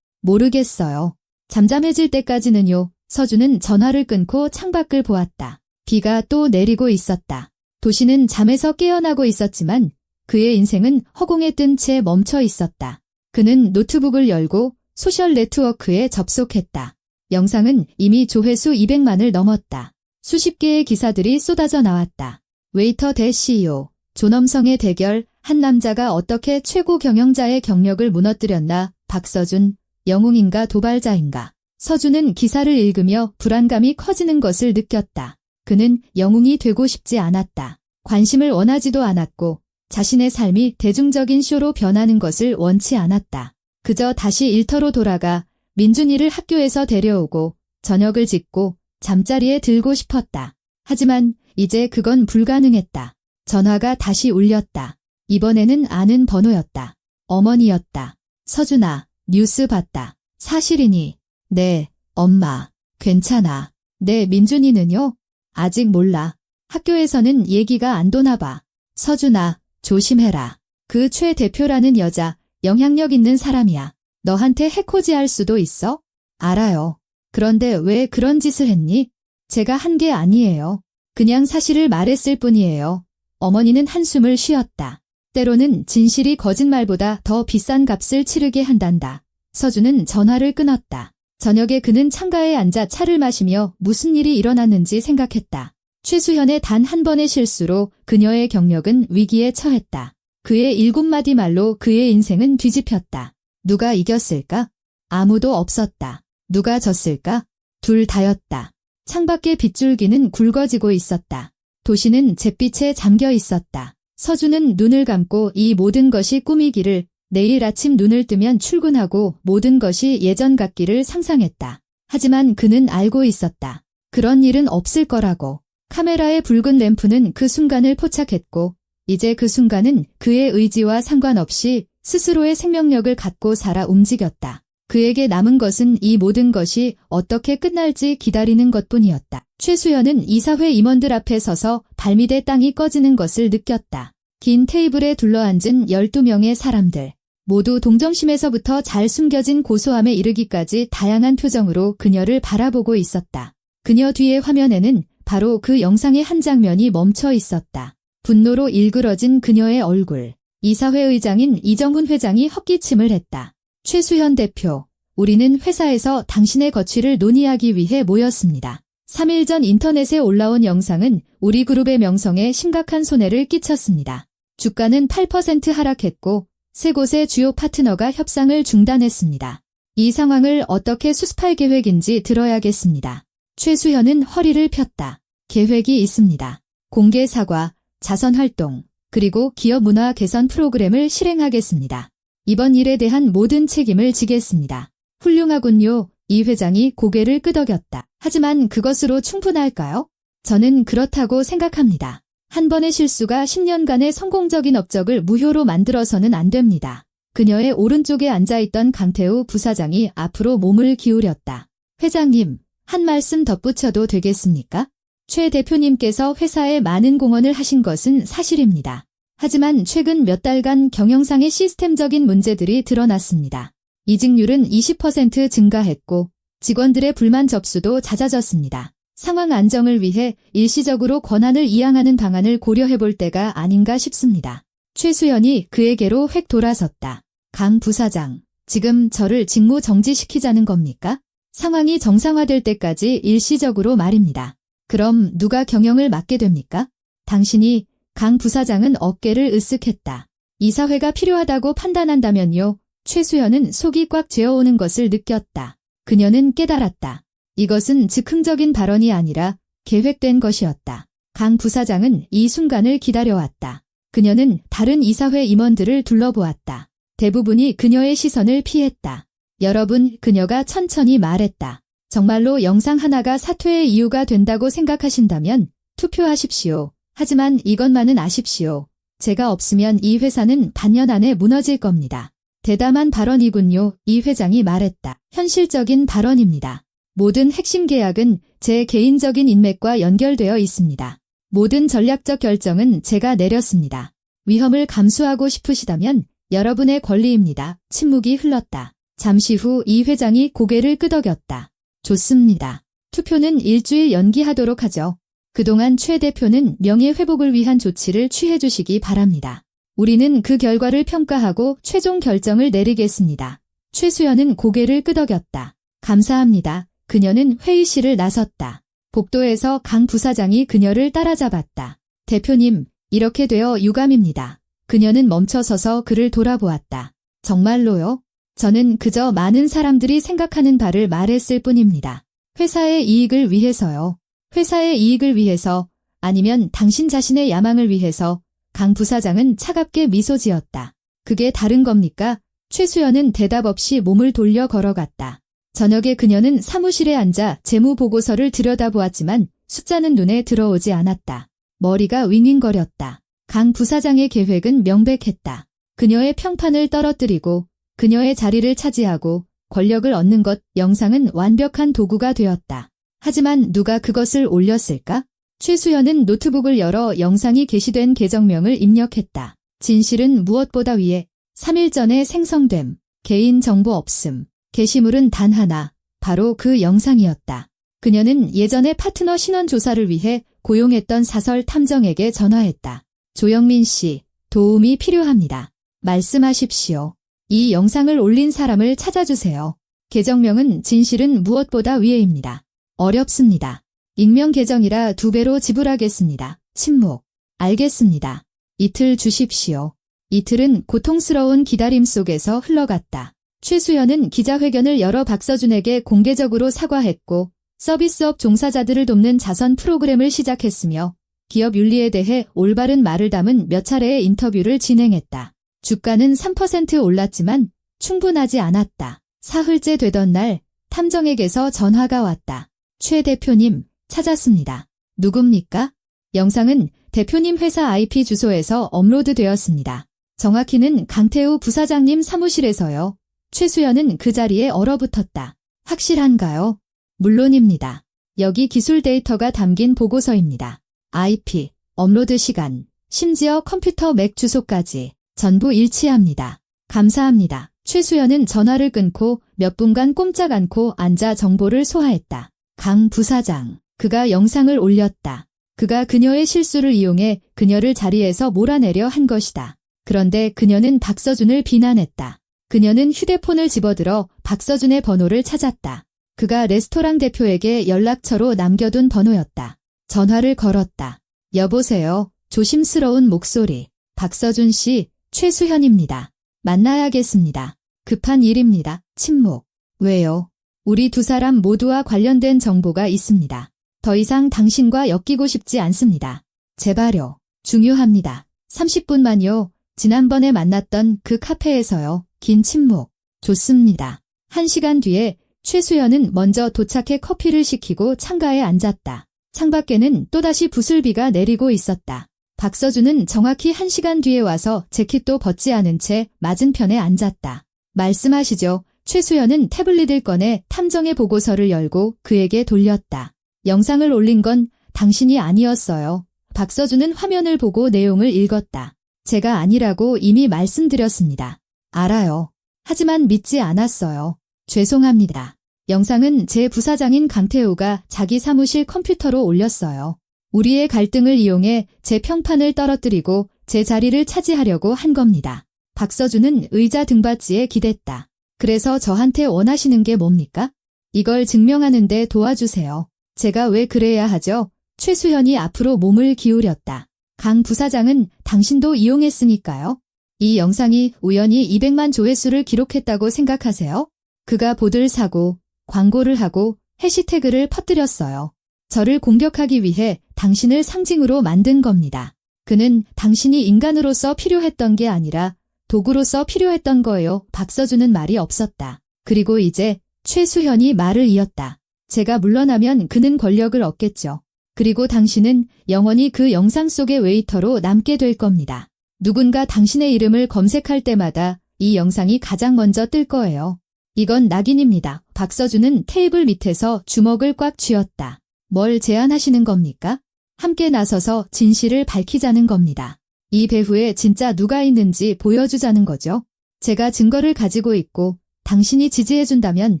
S1: 모르겠어요. 잠잠해질 때까지는요. 서준은 전화를 끊고 창밖을 보았다. 비가 또 내리고 있었다. 도시는 잠에서 깨어나고 있었지만 그의 인생은 허공에 뜬 채 멈춰 있었다. 그는 노트북을 열고 소셜 네트워크에 접속했다. 영상은 이미 조회수 200만을 넘었다. 수십 개의 기사들이 쏟아져 나왔다. 웨이터 대 CEO, 존엄성의 대결, 한 남자가 어떻게 최고 경영자의 경력을 무너뜨렸나, 박서준, 영웅인가 도발자인가. 서준은 기사를 읽으며 불안감이 커지는 것을 느꼈다. 그는 영웅이 되고 싶지 않았다. 관심을 원하지도 않았고 자신의 삶이 대중적인 쇼로 변하는 것을 원치 않았다. 그저 다시 일터로 돌아가 민준이를 학교에서 데려오고 저녁을 짓고 잠자리에 들고 싶었다. 하지만 이제 그건 불가능했다. 전화가 다시 울렸다. 이번에는 아는 번호였다. 어머니였다. 서준아, 뉴스 봤다. 사실이니? 네, 엄마. 괜찮아. 네, 민준이는요? 아직 몰라. 학교에서는 얘기가 안 도나 봐. 서준아, 조심해라. 그 최 대표라는 여자, 영향력 있는 사람이야. 너한테 해코지할 수도 있어? 알아요. 그런데 왜 그런 짓을 했니? 제가 한 게 아니에요. 그냥 사실을 말했을 뿐이에요. 어머니는 한숨을 쉬었다. 때로는 진실이 거짓말보다 더 비싼 값을 치르게 한단다. 서준은 전화를 끊었다. 저녁에 그는 창가에 앉아 차를 마시며 무슨 일이 일어났는지 생각했다. 최수현의 단 한 번의 실수로 그녀의 경력은 위기에 처했다. 그의 7마디 말로 그의 인생은 뒤집혔다. 누가 이겼을까? 아무도 없었다. 누가 졌을까? 둘 다였다. 창밖의 빗줄기는 굵어지고 있었다. 도시는 잿빛에 잠겨 있었다. 서준은 눈을 감고 이 모든 것이 꿈이기를, 내일 아침 눈을 뜨면 출근하고 모든 것이 예전 같기를 상상했다. 하지만 그는 알고 있었다. 그런 일은 없을 거라고. 카메라의 붉은 램프는 그 순간을 포착했고, 이제 그 순간은 그의 의지와 상관없이 스스로의 생명력을 갖고 살아 움직였다. 그에게 남은 것은 이 모든 것이 어떻게 끝날지 기다리는 것뿐이었다. 최수연은 이사회 임원들 앞에 서서 발밑에 땅이 꺼지는 것을 느꼈다. 긴 테이블에 둘러앉은 12명의 사람들. 모두 동정심에서부터 잘 숨겨진 고소함에 이르기까지 다양한 표정으로 그녀를 바라보고 있었다. 그녀 뒤의 화면에는 바로 그 영상의 한 장면이 멈춰 있었다. 분노로 일그러진 그녀의 얼굴. 이사회 의장인 이정훈 회장이 헛기침을 했다. 최수연 대표, 우리는 회사에서 당신의 거취를 논의하기 위해 모였습니다. 3일 전 인터넷에 올라온 영상은 우리 그룹의 명성에 심각한 손해를 끼쳤습니다. 주가는 8% 하락했고 세 곳의 주요 파트너가 협상을 중단했습니다. 이 상황을 어떻게 수습할 계획인지 들어야겠습니다. 최수연은 허리를 폈다. 계획이 있습니다. 공개 사과, 자선 활동, 그리고 기업 문화 개선 프로그램을 실행하겠습니다. 이번 일에 대한 모든 책임을 지겠습니다. 훌륭하군요. 이 회장이 고개를 끄덕였다. 하지만 그것으로 충분할까요? 저는 그렇다고 생각합니다. 한 번의 실수가 10년간의 성공적인 업적을 무효로 만들어서는 안 됩니다. 그녀의 오른쪽에 앉아있던 강태우 부사장이 앞으로 몸을 기울였다. 회장님, 한 말씀 덧붙여도 되겠습니까? 최 대표님께서 회사에 많은 공헌을 하신 것은 사실입니다. 하지만 최근 몇 달간 경영상의 시스템적인 문제들이 드러났습니다. 이직률은 20% 증가했고 직원들의 불만 접수도 잦아졌습니다. 상황 안정을 위해 일시적으로 권한을 이양하는 방안을 고려해볼 때가 아닌가 싶습니다. 최수연이 그에게로 획 돌아섰다. 강 부사장, 지금 저를 직무 정지시키자는 겁니까? 상황이 정상화될 때까지 일시적으로 말입니다. 그럼 누가 경영을 맡게 됩니까? 당신이. 강 부사장은 어깨를 으쓱했다. 이사회가 필요하다고 판단한다면요. 최수연은 속이 꽉 죄어오는 것을 느꼈다. 그녀는 깨달았다. 이것은 즉흥적인 발언이 아니라 계획된 것이었다. 강 부사장은 이 순간을 기다려왔다. 그녀는 다른 이사회 임원들을 둘러보았다. 대부분이 그녀의 시선을 피했다. 여러분, 그녀가 천천히 말했다. 정말로 영상 하나가 사퇴의 이유가 된다고 생각하신다면 투표하십시오. 하지만 이것만은 아십시오. 제가 없으면 이 회사는 반년 안에 무너질 겁니다. 대담한 발언이군요. 이 회장이 말했다. 현실적인 발언입니다. 모든 핵심 계약은 제 개인적인 인맥과 연결되어 있습니다. 모든 전략적 결정은 제가 내렸습니다. 위험을 감수하고 싶으시다면 여러분의 권리입니다. 침묵이 흘렀다. 잠시 후 이 회장이 고개를 끄덕였다. 좋습니다. 투표는 일주일 연기하도록 하죠. 그동안 최 대표는 명예회복을 위한 조치를 취해주시기 바랍니다. 우리는 그 결과를 평가하고 최종 결정을 내리겠습니다. 최수연은 고개를 끄덕였다. 감사합니다. 그녀는 회의실을 나섰다. 복도에서 강 부사장이 그녀를 따라잡았다. 대표님, 이렇게 되어 유감입니다. 그녀는 멈춰서서 그를 돌아보았다. 정말로요? 저는 그저 많은 사람들이 생각하는 바를 말했을 뿐입니다. 회사의 이익을 위해서요. 회사의 이익을 위해서, 아니면 당신 자신의 야망을 위해서. 강 부사장은 차갑게 미소 지었다. 그게 다른 겁니까? 최수연은 대답 없이 몸을 돌려 걸어갔다. 저녁에 그녀는 사무실에 앉아 재무보고서를 들여다보았지만 숫자는 눈에 들어오지 않았다. 머리가 윙윙거렸다. 강 부사장의 계획은 명백했다. 그녀의 평판을 떨어뜨리고 그녀의 자리를 차지하고 권력을 얻는 것. 영상은 완벽한 도구가 되었다. 하지만 누가 그것을 올렸을까? 최수연은 노트북을 열어 영상이 게시된 계정명을 입력했다. 진실은 무엇보다 위에 3일 전에 생성됨. 개인정보 없음. 게시물은 단 하나. 바로 그 영상이었다. 그녀는 예전의 파트너 신원 조사를 위해 고용했던 사설 탐정에게 전화했다. 조영민 씨, 도움이 필요합니다. 말씀하십시오. 이 영상을 올린 사람을 찾아주세요. 계정명은 진실은 무엇보다 위에입니다. 어렵습니다. 익명 계정이라 2배로 지불하겠습니다. 침묵. 알겠습니다. 이틀 주십시오. 이틀은 고통스러운 기다림 속에서 흘러갔다. 최수연은 기자회견을 열어 박서준에게 공개적으로 사과했고 서비스업 종사자들을 돕는 자선 프로그램을 시작했으며 기업 윤리에 대해 올바른 말을 담은 몇 차례의 인터뷰를 진행했다. 주가는 3% 올랐지만 충분하지 않았다. 사흘째 되던 날 탐정에게서 전화가 왔다. 최 대표님, 찾았습니다. 누굽니까? 영상은 대표님 회사 IP 주소에서 업로드되었습니다. 정확히는 강태우 부사장님 사무실에서요. 최수연은 그 자리에 얼어붙었다. 확실한가요? 물론입니다. 여기 기술 데이터가 담긴 보고서입니다. IP, 업로드 시간, 심지어 컴퓨터 맥 주소까지 전부 일치합니다. 감사합니다. 최수연은 전화를 끊고 몇 분간 꼼짝 않고 앉아 정보를 소화했다. 강 부사장, 그가 영상을 올렸다. 그가 그녀의 실수를 이용해 그녀를 자리에서 몰아내려 한 것이다. 그런데 그녀는 박서준을 비난했다. 그녀는 휴대폰을 집어들어 박서준의 번호를 찾았다. 그가 레스토랑 대표에게 연락처로 남겨둔 번호였다. 전화를 걸었다. 여보세요. 조심스러운 목소리. 박서준 씨, 최수현입니다. 만나야겠습니다. 급한 일입니다. 침묵. 왜요? 우리 두 사람 모두와 관련된 정보가 있습니다. 더 이상 당신과 엮이고 싶지 않습니다. 제발요. 중요합니다. 30분만요. 지난번에 만났던 그 카페에서요. 긴 침묵. 좋습니다. 1시간 뒤에 최수연은 먼저 도착해 커피를 시키고 창가에 앉았다. 창밖에는 또다시 부슬비가 내리고 있었다. 박서준은 정확히 1시간 뒤에 와서 재킷도 벗지 않은 채 맞은편에 앉았다. 말씀하시죠. 최수연은 태블릿을 꺼내 탐정의 보고서를 열고 그에게 돌렸다. 영상을 올린 건 당신이 아니었어요. 박서준은 화면을 보고 내용을 읽었다. 제가 아니라고 이미 말씀드렸습니다. 알아요. 하지만 믿지 않았어요. 죄송합니다. 영상은 제 부사장인 강태우가 자기 사무실 컴퓨터로 올렸어요. 우리의 갈등을 이용해 제 평판을 떨어뜨리고 제 자리를 차지하려고 한 겁니다. 박서준은 의자 등받이에 기댔다. 그래서 저한테 원하시는 게 뭡니까? 이걸 증명하는데 도와주세요. 제가 왜 그래야 하죠? 최수현이 앞으로 몸을 기울였다. 강 부사장은 당신도 이용했으니까요. 이 영상이 우연히 200만 조회수를 기록했다고 생각하세요? 그가 보드를 사고 광고를 하고 해시태그를 퍼뜨렸어요. 저를 공격하기 위해 당신을 상징으로 만든 겁니다. 그는 당신이 인간으로서 필요했던 게 아니라 도구로서 필요했던 거예요. 박서준은 말이 없었다. 그리고 이제 최수현이 말을 이었다. 제가 물러나면 그는 권력을 얻겠죠. 그리고 당신은 영원히 그 영상 속의 웨이터로 남게 될 겁니다. 누군가 당신의 이름을 검색할 때마다 이 영상이 가장 먼저 뜰 거예요. 이건 낙인입니다. 박서준은 테이블 밑에서 주먹을 꽉 쥐었다. 뭘 제안하시는 겁니까? 함께 나서서 진실을 밝히자는 겁니다. 이 배후에 진짜 누가 있는지 보여주자는 거죠. 제가 증거를 가지고 있고 당신이 지지해준다면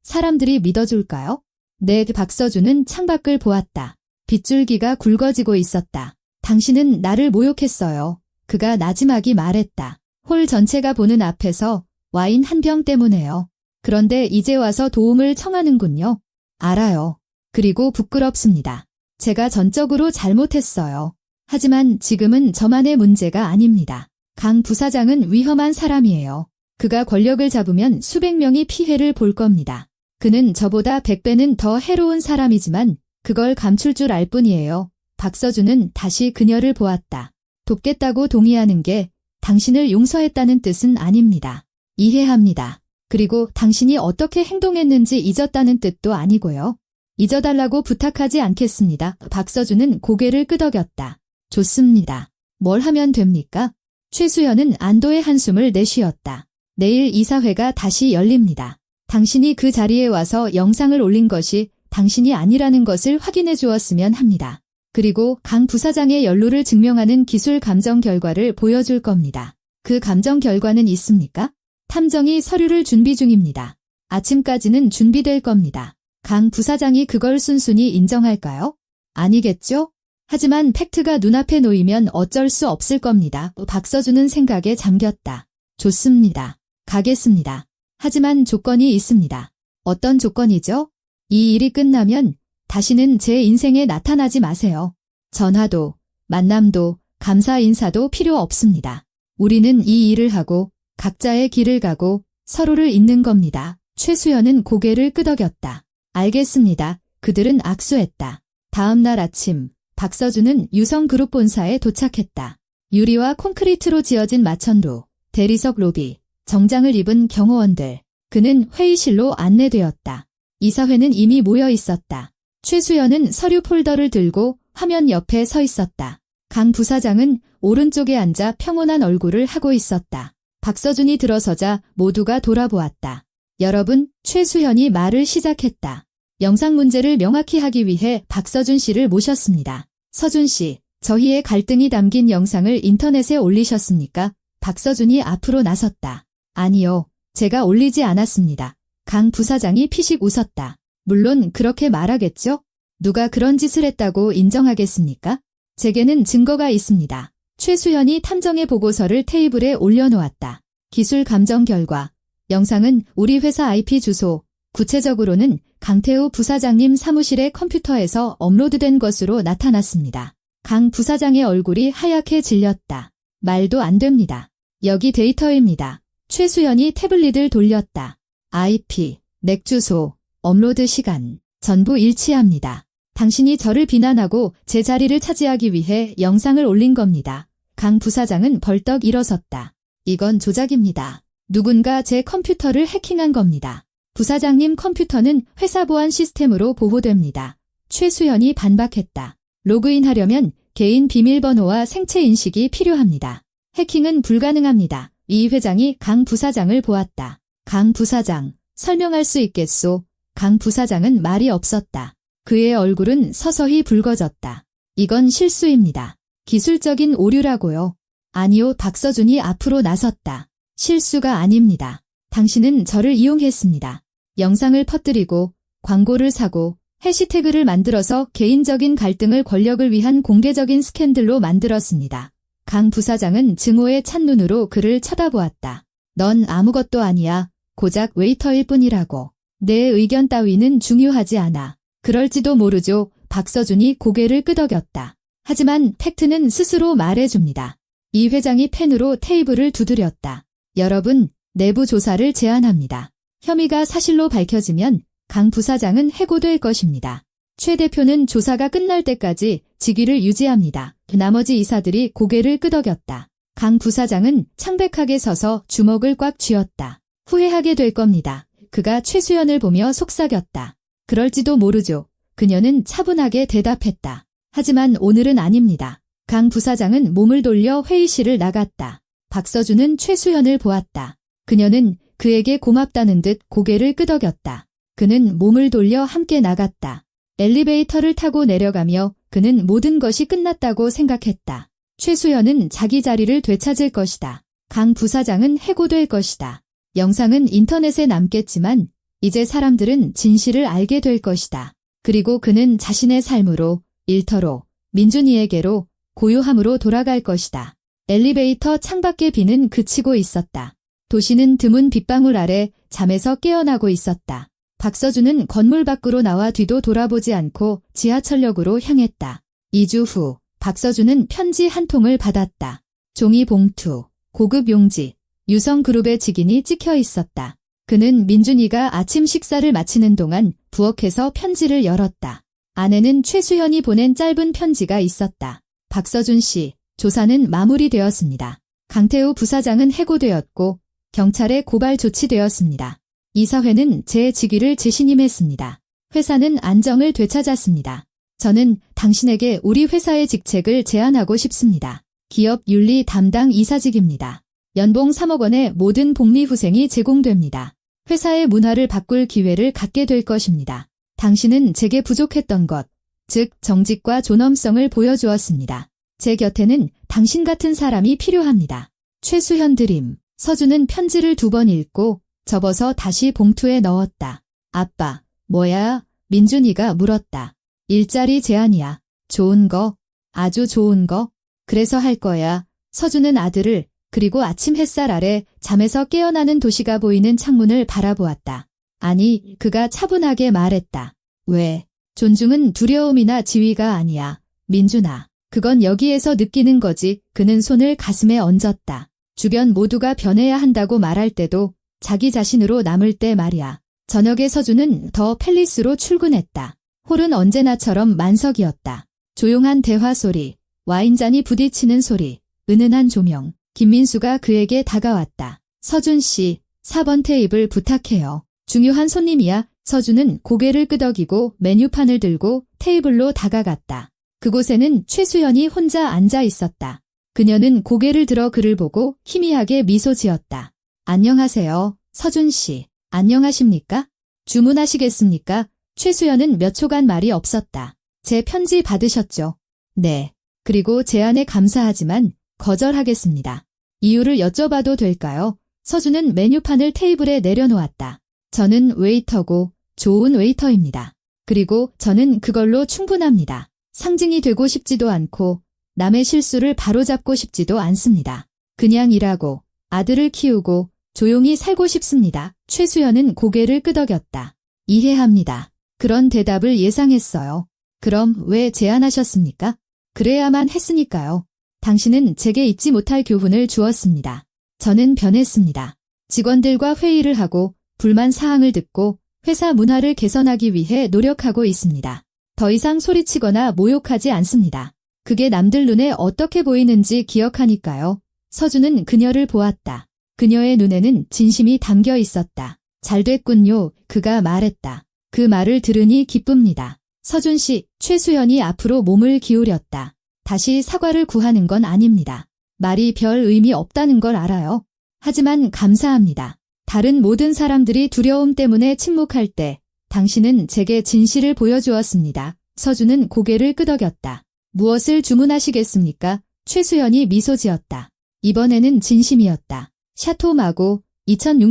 S1: 사람들이 믿어줄까요? 네, 박서준은 창밖을 보았다. 빗줄기가 굵어지고 있었다. 당신은 나를 모욕했어요. 그가 나지막이 말했다. 홀 전체가 보는 앞에서 와인 한 병 때문에요. 그런데 이제 와서 도움을 청하는군요. 알아요. 그리고 부끄럽습니다. 제가 전적으로 잘못했어요. 하지만 지금은 저만의 문제가 아닙니다. 강 부사장은 위험한 사람이에요. 그가 권력을 잡으면 수백 명이 피해를 볼 겁니다. 그는 저보다 100배는 더 해로운 사람이지만 그걸 감출 줄 알 뿐이에요. 박서준은 다시 그녀를 보았다. 돕겠다고 동의하는 게 당신을 용서했다는 뜻은 아닙니다. 이해합니다. 그리고 당신이 어떻게 행동했는지 잊었다는 뜻도 아니고요. 잊어달라고 부탁하지 않겠습니다. 박서준은 고개를 끄덕였다. 좋습니다. 뭘 하면 됩니까? 최수연은 안도의 한숨을 내쉬었다. 내일 이사회가 다시 열립니다. 당신이 그 자리에 와서 영상을 올린 것이 당신이 아니라는 것을 확인해 주었으면 합니다. 그리고 강 부사장의 연루를 증명하는 기술 감정 결과를 보여줄 겁니다. 그 감정 결과는 있습니까? 탐정이 서류를 준비 중입니다. 아침까지는 준비될 겁니다. 강 부사장이 그걸 순순히 인정할까요? 아니겠죠? 하지만 팩트가 눈앞에 놓이면 어쩔 수 없을 겁니다. 박서준은 생각에 잠겼다. 좋습니다. 가겠습니다. 하지만 조건이 있습니다. 어떤 조건이죠? 이 일이 끝나면 다시는 제 인생에 나타나지 마세요. 전화도, 만남도, 감사 인사도 필요 없습니다. 우리는 이 일을 하고 각자의 길을 가고 서로를 잇는 겁니다. 최수연은 고개를 끄덕였다. 알겠습니다. 그들은 악수했다. 다음 날 아침 박서준은 유성그룹 본사에 도착했다. 유리와 콘크리트로 지어진 마천루, 대리석 로비, 정장을 입은 경호원들. 그는 회의실로 안내되었다. 이사회는 이미 모여 있었다. 최수연은 서류 폴더를 들고 화면 옆에 서 있었다. 강 부사장은 오른쪽에 앉아 평온한 얼굴을 하고 있었다. 박서준이 들어서자 모두가 돌아보았다. 여러분, 최수연이 말을 시작했다. 영상 문제를 명확히 하기 위해 박서준 씨를 모셨습니다. 서준 씨, 저희의 갈등이 담긴 영상을 인터넷에 올리셨습니까? 박서준이 앞으로 나섰다. 아니요, 제가 올리지 않았습니다. 강 부사장이 피식 웃었다. 물론 그렇게 말하겠죠? 누가 그런 짓을 했다고 인정하겠습니까? 제게는 증거가 있습니다. 최수연이 탐정의 보고서를 테이블에 올려놓았다. 기술 감정 결과. 영상은 우리 회사 IP 주소, 구체적으로는 강태우 부사장님 사무실의 컴퓨터에서 업로드된 것으로 나타났습니다. 강 부사장의 얼굴이 하얗게 질렸다. 말도 안 됩니다. 여기 데이터입니다. 최수연이 태블릿을 돌렸다. IP, 넥 주소, 업로드 시간, 전부 일치합니다. 당신이 저를 비난하고 제 자리를 차지하기 위해 영상을 올린 겁니다. 강 부사장은 벌떡 일어섰다. 이건 조작입니다. 누군가 제 컴퓨터를 해킹한 겁니다. 부사장님 컴퓨터는 회사 보안 시스템으로 보호됩니다. 최수연이 반박했다. 로그인하려면 개인 비밀번호와 생체 인식이 필요합니다. 해킹은 불가능합니다. 이 회장이 강 부사장을 보았다. 강 부사장, 설명할 수 있겠소? 강 부사장은 말이 없었다. 그의 얼굴은 서서히 붉어졌다. 이건 실수입니다. 기술적인 오류라고요. 아니요, 박서준이 앞으로 나섰다. 실수가 아닙니다. 당신은 저를 이용했습니다. 영상을 퍼뜨리고 광고를 사고 해시태그를 만들어서 개인적인 갈등을 권력을 위한 공개적인 스캔들로 만들었습니다. 강 부사장은 증오의 찬눈으로 그를 쳐다보았다. 넌 아무것도 아니야. 고작 웨이터일 뿐이라고. 내 의견 따위는 중요하지 않아. 그럴지도 모르죠. 박서준이 고개를 끄덕였다. 하지만 팩트는 스스로 말해줍니다. 이 회장이 펜으로 테이블을 두드렸다. 여러분, 내부 조사를 제안합니다. 혐의가 사실로 밝혀지면 강 부사장은 해고될 것입니다. 최 대표는 조사가 끝날 때까지 직위를 유지합니다. 나머지 이사들이 고개를 끄덕였다. 강 부사장은 창백하게 서서 주먹을 꽉 쥐었다. 후회하게 될 겁니다. 그가 최수연을 보며 속삭였다. 그럴지도 모르죠. 그녀는 차분하게 대답했다. 하지만 오늘은 아닙니다. 강 부사장은 몸을 돌려 회의실을 나갔다. 박서준은 최수연을 보았다. 그녀는 그에게 고맙다는 듯 고개를 끄덕였다. 그는 몸을 돌려 함께 나갔다. 엘리베이터를 타고 내려가며 그는 모든 것이 끝났다고 생각했다. 최수연은 자기 자리를 되찾을 것이다. 강 부사장은 해고될 것이다. 영상은 인터넷에 남겠지만 이제 사람들은 진실을 알게 될 것이다. 그리고 그는 자신의 삶으로, 일터로, 민준이에게로, 고요함으로 돌아갈 것이다. 엘리베이터 창밖의 비는 그치고 있었다. 도시는 드문 빗방울 아래 잠에서 깨어나고 있었다. 박서준은 건물 밖으로 나와 뒤도 돌아보지 않고 지하철역으로 향했다. 2주 후 박서준은 편지 한 통을 받았다. 종이 봉투, 고급 용지, 유성그룹의 직인이 찍혀 있었다. 그는 민준이가 아침 식사를 마치는 동안 부엌에서 편지를 열었다. 안에는 최수연이 보낸 짧은 편지가 있었다. 박서준 씨, 조사는 마무리되었습니다. 강태우 부사장은 해고되었고 경찰에 고발 조치되었습니다. 이사회는 제 직위를 재신임했습니다. 회사는 안정을 되찾았습니다. 저는 당신에게 우리 회사의 직책을 제안하고 싶습니다. 기업 윤리 담당 이사직입니다. 연봉 3억 원의 모든 복리 후생이 제공됩니다. 회사의 문화를 바꿀 기회를 갖게 될 것입니다. 당신은 제게 부족했던 것, 즉 정직과 존엄성을 보여주었습니다. 제 곁에는 당신 같은 사람이 필요합니다. 최수연 드림. 서준은 편지를 2번 읽고 접어서 다시 봉투에 넣었다. 아빠, 뭐야? 민준이가 물었다. 일자리 제안이야. 좋은 거? 아주 좋은 거? 그래서 할 거야. 서준은 아들을 그리고 아침 햇살 아래 잠에서 깨어나는 도시가 보이는 창문을 바라보았다. 아니, 그가 차분하게 말했다. 왜? 존중은 두려움이나 지위가 아니야. 민준아, 그건 여기에서 느끼는 거지. 그는 손을 가슴에 얹었다. 주변 모두가 변해야 한다고 말할 때도 자기 자신으로 남을 때 말이야. 저녁에 서준은 더 팰리스로 출근했다. 홀은 언제나처럼 만석이었다. 조용한 대화 소리, 와인잔이 부딪히는 소리, 은은한 조명. 김민수가 그에게 다가왔다. 서준 씨, 4번 테이블 부탁해요. 중요한 손님이야. 서준은 고개를 끄덕이고 메뉴판을 들고 테이블로 다가갔다. 그곳에는 최수연이 혼자 앉아 있었다. 그녀는 고개를 들어 그를 보고 희미하게 미소 지었다. 안녕하세요, 서준 씨. 안녕하십니까? 주문하시겠습니까? 최수연은 몇 초간 말이 없었다. 제 편지 받으셨죠? 네. 그리고 제안에 감사하지만 거절하겠습니다. 이유를 여쭤봐도 될까요? 서준은 메뉴판을 테이블에 내려놓았다. 저는 웨이터고 좋은 웨이터입니다. 그리고 저는 그걸로 충분합니다. 상징이 되고 싶지도 않고 남의 실수를 바로잡고 싶지도 않습니다. 그냥 일하고 아들을 키우고 조용히 살고 싶습니다. 최수연은 고개를 끄덕였다. 이해합니다. 그런 대답을 예상했어요. 그럼 왜 제안하셨습니까? 그래야만 했으니까요. 당신은 제게 잊지 못할 교훈을 주었습니다. 저는 변했습니다. 직원들과 회의를 하고 불만 사항을 듣고 회사 문화를 개선하기 위해 노력하고 있습니다. 더 이상 소리치거나 모욕하지 않습니다. 그게 남들 눈에 어떻게 보이는지 기억하니까요. 서준은 그녀를 보았다. 그녀의 눈에는 진심이 담겨 있었다. 잘 됐군요. 그가 말했다. 그 말을 들으니 기쁩니다. 서준 씨, 최수연이 앞으로 몸을 기울였다. 다시 사과를 구하는 건 아닙니다. 말이 별 의미 없다는 걸 알아요. 하지만 감사합니다. 다른 모든 사람들이 두려움 때문에 침묵할 때 당신은 제게 진실을 보여주었습니다. 서준은 고개를 끄덕였다. 무엇을 주문하시겠습니까? 최수연이 미소 지었다. 이번에는 진심이었다. 샤토 마고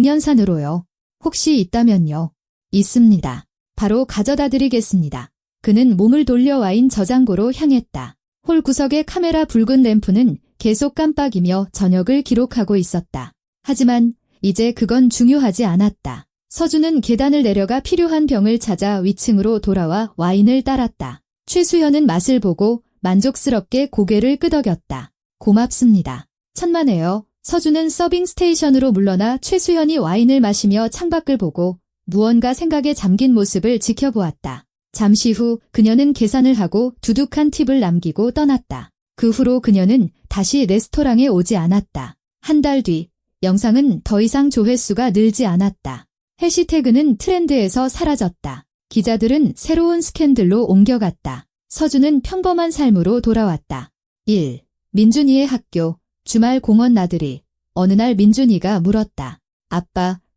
S1: 2006년산으로요. 혹시 있다면요. 있습니다. 바로 가져다 드리겠습니다. 그는 몸을 돌려 와인 저장고로 향했다. 홀 구석의 카메라 붉은 램프는 계속 깜빡이며 저녁을 기록하고 있었다. 하지만 이제 그건 중요하지 않았다. 서준은 계단을 내려가 필요한 병을 찾아 위층으로 돌아와 와인을 따랐다. 최수연은 맛을 보고 만족스럽게 고개를 끄덕였다. 고맙습니다. 천만에요. 서준은 서빙 스테이션으로 물러나 최수연이 와인을 마시며 창밖을 보고 무언가 생각에 잠긴 모습을 지켜보았다. 잠시 후 그녀는 계산을 하고 두둑한 팁을 남기고 떠났다. 그 후로 그녀는 다시 레스토랑에 오지 않았다. 한 달 뒤, 영상은 더 이상 조회수가 늘지 않았다. 해시태그는 트렌드에서 사라졌다. 기자들은 새로운 스캔들로 옮겨갔다. 서준은 평범한 삶으로 돌아왔다. 1. 민준이의 학교, 주말 공원 나들이. 어느 날 민준이가 물었다.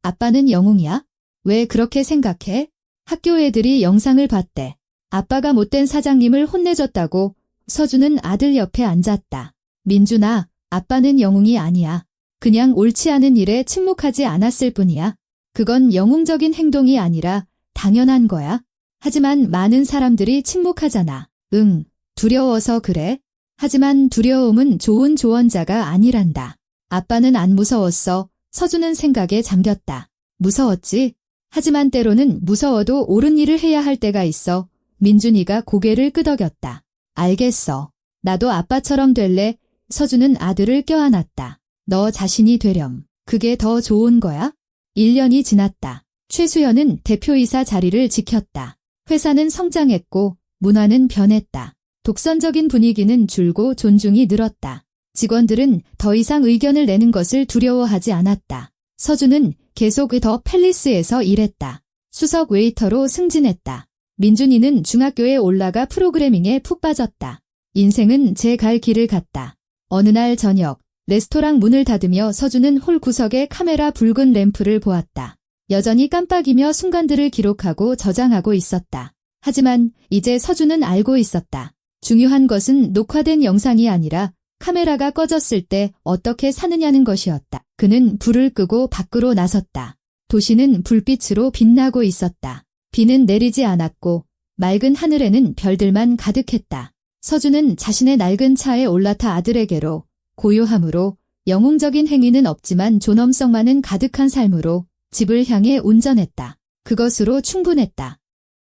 S1: 아빠는 영웅이야? 왜 그렇게 생각해? 학교 애들이 영상을 봤대. 아빠가 못된 사장님을 혼내줬다고. 서준은 아들 옆에 앉았다. 민준아, 아빠는 영웅이 아니야. 그냥 옳지 않은 일에 침묵하지 않았을 뿐이야. 그건 영웅적인 행동이 아니라 당연한 거야. 하지만 많은 사람들이 침묵하잖아. 응, 두려워서 그래. 하지만 두려움은 좋은 조언자가 아니란다. 아빠는 안 무서웠어. 서준은 생각에 잠겼다. 무서웠지? 하지만 때로는 무서워도 옳은 일을 해야 할 때가 있어. 민준이가 고개를 끄덕였다. 알겠어. 나도 아빠처럼 될래. 서준은 아들을 껴안았다. 너 자신이 되렴. 그게 더 좋은 거야? 1년이 지났다. 최수연은 대표이사 자리를 지켰다. 회사는 성장했고 문화는 변했다. 독선적인 분위기는 줄고 존중이 늘었다. 직원들은 더 이상 의견을 내는 것을 두려워하지 않았다. 서준은 계속 더 팰리스에서 일했다. 수석 웨이터로 승진했다. 민준이는 중학교에 올라가 프로그래밍에 푹 빠졌다. 인생은 제 갈 길을 갔다. 어느 날 저녁, 레스토랑 문을 닫으며 서준은 홀 구석에 카메라 붉은 램프를 보았다. 여전히 깜빡이며 순간들을 기록하고 저장하고 있었다. 하지만 이제 서준은 알고 있었다. 중요한 것은 녹화된 영상이 아니라 카메라가 꺼졌을 때 어떻게 사느냐는 것이었다. 그는 불을 끄고 밖으로 나섰다. 도시는 불빛으로 빛나고 있었다. 비는 내리지 않았고 맑은 하늘에는 별들만 가득했다. 서준은 자신의 낡은 차에 올라타 아들에게로 고요함으로 영웅적인 행위는 없지만 존엄성만은 가득한 삶으로 집을 향해 운전했다. 그것으로 충분했다.